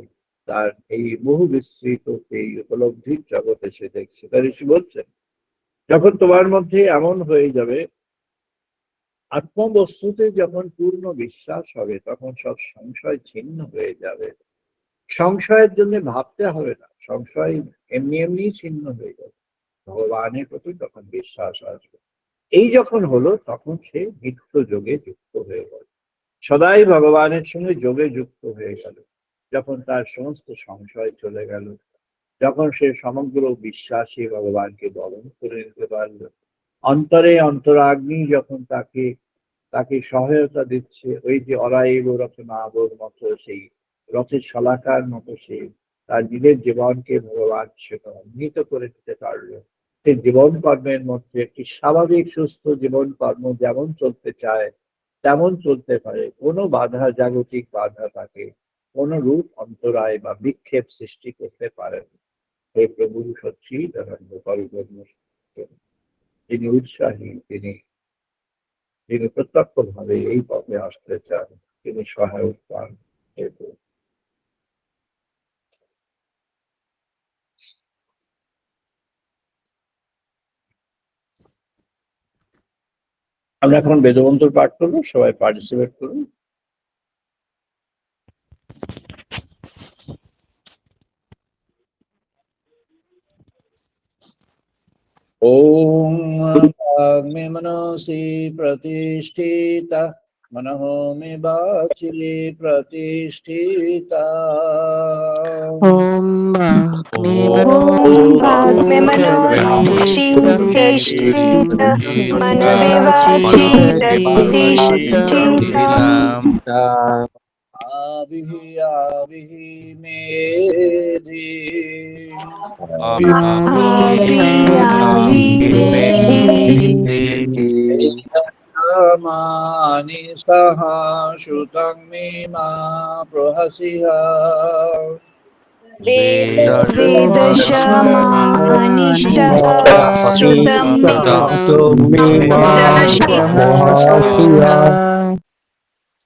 তার এই বহু বিস্তৃত সেই উপলব্ধির জগতে সে দেখছে। তার ঋষি বলছেন, যখন তোমার মধ্যে এমন হয়ে যাবে, আত্মবস্তুতে যখন পূর্ণ বিশ্বাস হবে, তখন সব সংশয় ছিন্ন হয়ে যাবে। সংশয়ের জন্য ভাবতে হবে না, সংশয় এমনি এমনি ছিন্ন হয়ে যাবে। ভগবানের প্রতি তখন বিশ্বাস আসবে। এই যখন হলো, তখন সে নিত্য যোগে যুক্ত হয়ে গেল, সদাই ভগবানের সঙ্গে যোগে যুক্ত হয়ে গেল। যখন তার সমস্ত সংশয় চলে গেল, যখন সে সমগ্র বিশ্বাসী ভগবানকে বরণ করে নিতে পারল, অন্তরে অন্তরাগ্নি যখন তাকে সহায়তা দিচ্ছে, ওই যে অরাইব রথনাবর মতো, সেই রথের শলাকার মতো সে তার নিজের জীবনকে ভগবান সেটা উন্নীত করে দিতে পারলো। সেই জীবন কর্মের মধ্যে একটি স্বাভাবিক সুস্থ জীবন কর্ম যেমন চলতে চায় তেমন চলতে পারে, কোনো বাধা, জাগতিক বাধা তাকে কোনো রূপ অন্তরায় বা বিক্ষেপ সৃষ্টি করতে পারে না। হে প্রভু সচ্চিদানন্দ পরিপূর্ণ, তিনি উৎসাহী, তিনি প্রত্যক্ষ ভাবে এই পথে আসতে চান, তিনি সহায়ক পান। আমরা এখন বেদমন্ত্র পাঠ করবো, সবাই পার্টিসিপেট করুন। ওম মে মনসি প্রতিষ্ঠিতা, মনঃ মে বাচি প্রতিষ্ঠিতা। ওম ভাগ্মে মনোসি প্রতিষ্ঠিত, মনমে বাচি প্রতিষ্ঠিতা। আবিহি আবিহি মেধি, মানি সাহা শ্রুতং মে মা প্রহসিহা। বেদশমানিষ্টঃ শ্রুতং মে প্রহসিহা।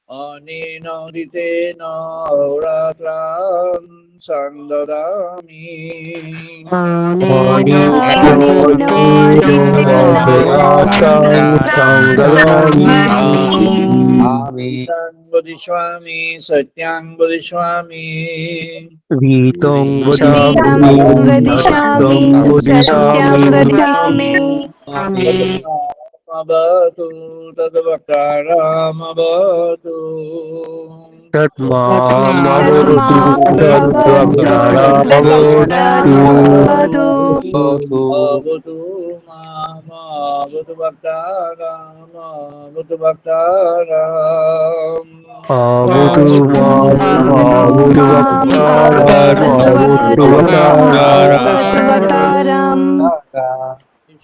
অনিনোদিতেন অহোরাত্রাং সংদদামি। বদিষ্যামি সত্যাং বদিষ্যামি। গীতং বদিষ্যামি সত্যং বদিষ্যামি। অবতু তদ্বক্তারামবতু। অবতু মামবতু ভক্তারাম।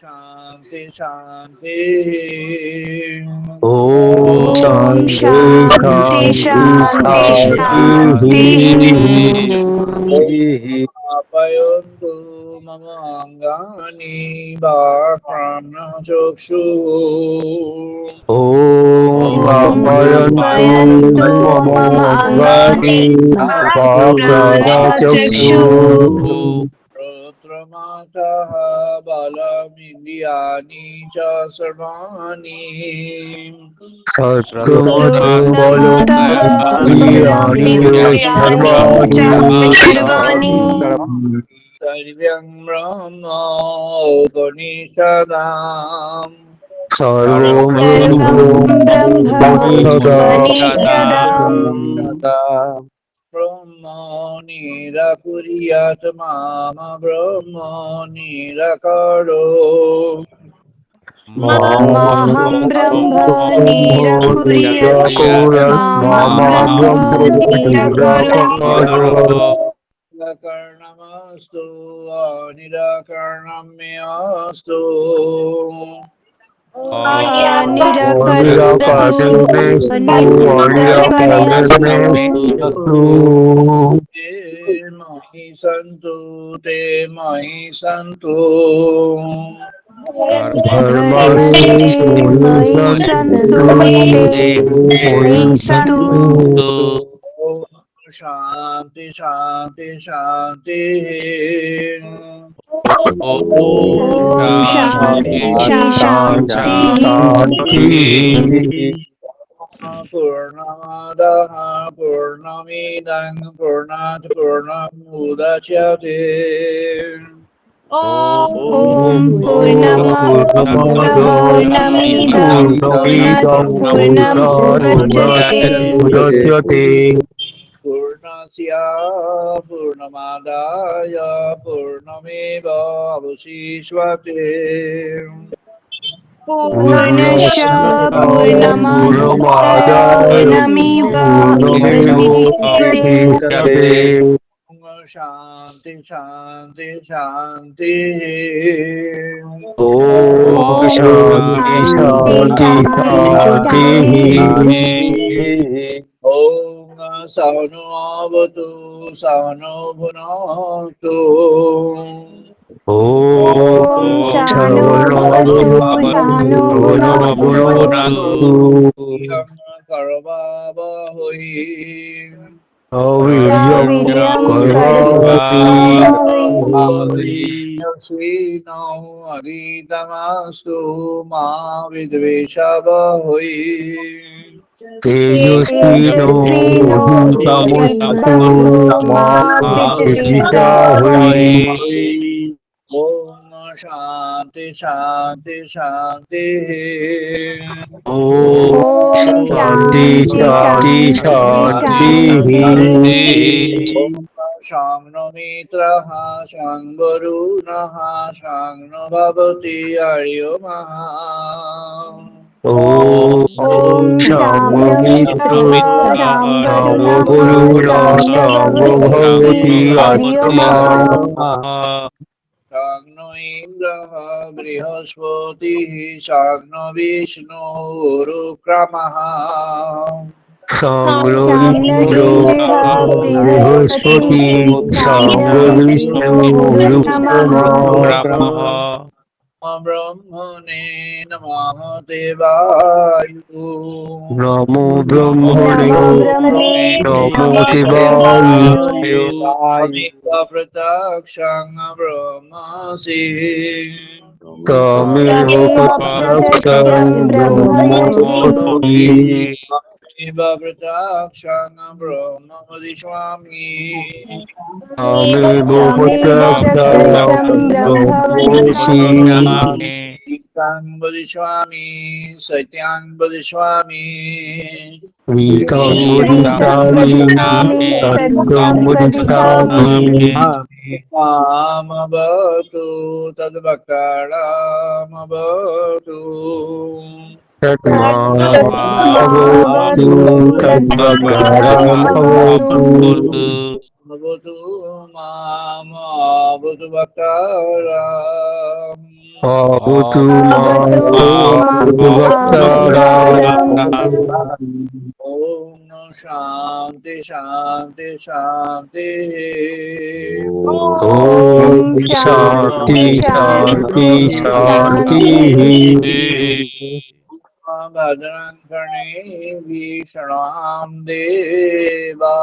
শান্তি शान्ति Om Shanti Shanti Shanti Shanti आपयन्तु मम अङ्गानि वाक्प्राणचक्षु Om Apayantu mama angani Vakranachakshu रुद्रमातः बलमिन्द्रियाणि च सर्वाणि Sattvamatu Balam Sarvani सर्वं ब्रह्म उपनिषदाम् Sarvam Sarvam Brahma Upanishadam ब्रह्म निरकुर्यात् माम ब्रह्म निरकरो Maham Brahma Nirakuriyat Mama Brahma Nirakaro निराकरणमस्तु अनिराकरणमस्तु ते महि सन्तु ते महि सन्तु शांति शांति शांति पूर्णमादाः पूर्णमिदं पूर्णात् पूर्णमुदच्यते Om Purnamada Purnamidam Purnamudachyate पूर्णस्य पूर्णमादाय पूर्णमेवावशिष्यते Purnasya Purnamada Purnamivavasishyate शांति शांति शांति Om Shanti Shanti ओम सहनो अवतु सहनो भुनक्तु Om Shanti करवावहै Aviryam Karvati यक्षिणो हरितमस्तु मा विद्वेषावहै Tejasvino Bhutamustu Mahidvishahoi Om Shanti शांति शांति Om Shanti Shanti Shanti शांनो मित्रः शांवरुणः शांनो भवति अर्यमः Om Shamamitra Samoguruna Samobhavati Atma शांनो इंद्रः बृहस्पतिः शांनो Vishnu रुक्रमः Sangrahindro Brihaspati Sangrahvishnu Rukrama ब्रह्मणे नमः देवायु Namo Brahmane Namo Devaya प्रत्यक्षं ब्रह्मसि Tameva Pratyaksham Brahmoti प्रत्यक्षं ब्रह्म वदिष्यामि Tameva Pratyaksham Brahmosi गीतां वदिष्यामि सत्यां वदिष्यामि Vitam Mudisami Satyam Mudisami मामवतु तद्वक्तारमवतु Tatmavatu Tadvakaram Avatu भवतु मामवतु वक्तारम् Abatu Abatu Bhaktaram Om Shanti Shanti Shanti. Om Shanti Shanti Shanti Bhadran Karne Vishnam Deva.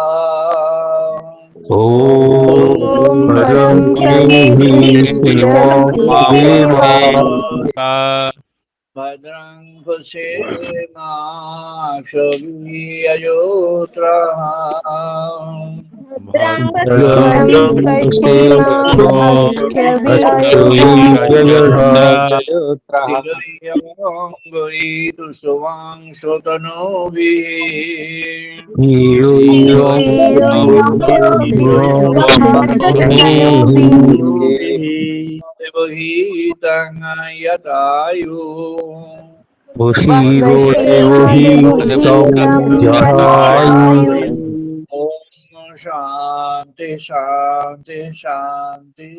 Om Bhadram Dehi Srivam Deva Bhadran Pasema Kshaviyayotra. Bhadram Tirayavangaitu Suvangshotanovi. Devahitang Yatayu. Oshiro Devohitam Jahayu Om Shanti Shanti Shanti.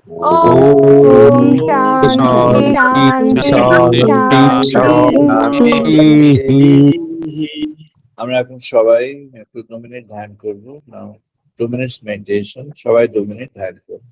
Om Shanti Shanti Shanti আমরা এখন সবাই একটু 2 minute ধ্যান করবো। 2 minutes meditation, সবাই 2 minute ধ্যান করবো।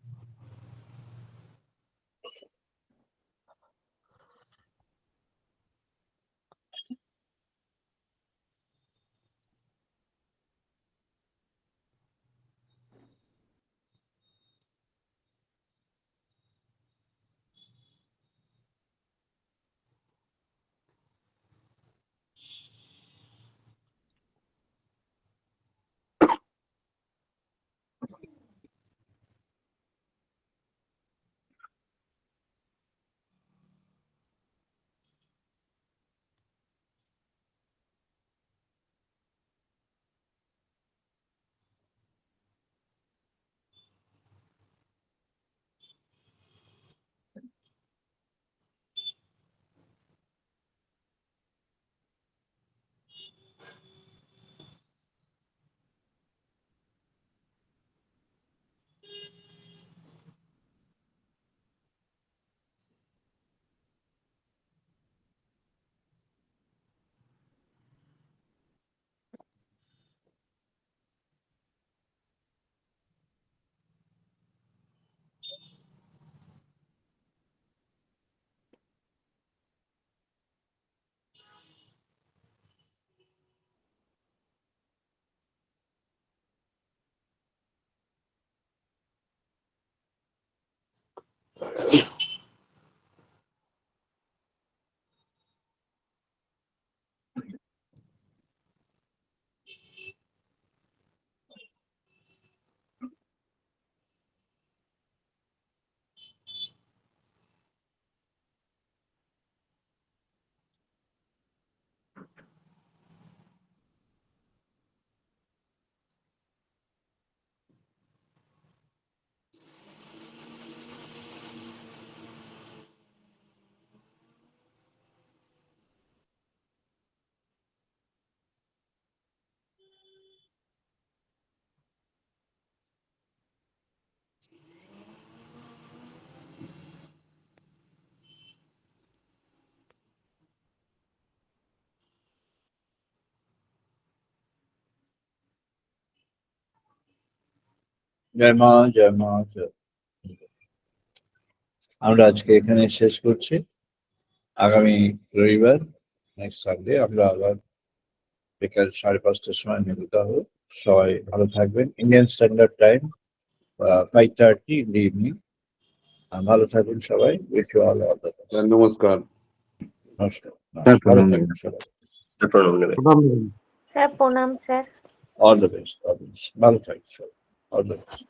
জয় মা জয় মা জয়। আমরা আজকে এখানে শেষ করছি। আগামী রবিবার নেক্সট সানডে আমরা আবার বিকাল 5:30টার সময় মিলিত হবো। সবাই ভালো থাকবেন। Indian standard time 5:30 in the evening. ভালো থাকবেন সবাই। Wish you all the best. নমস্কার। নমস্কার। ভালো থাকবেন সবাই। স্যার প্রণাম স্যার। All the best. ভালো থাকবেন সবাই। All the best.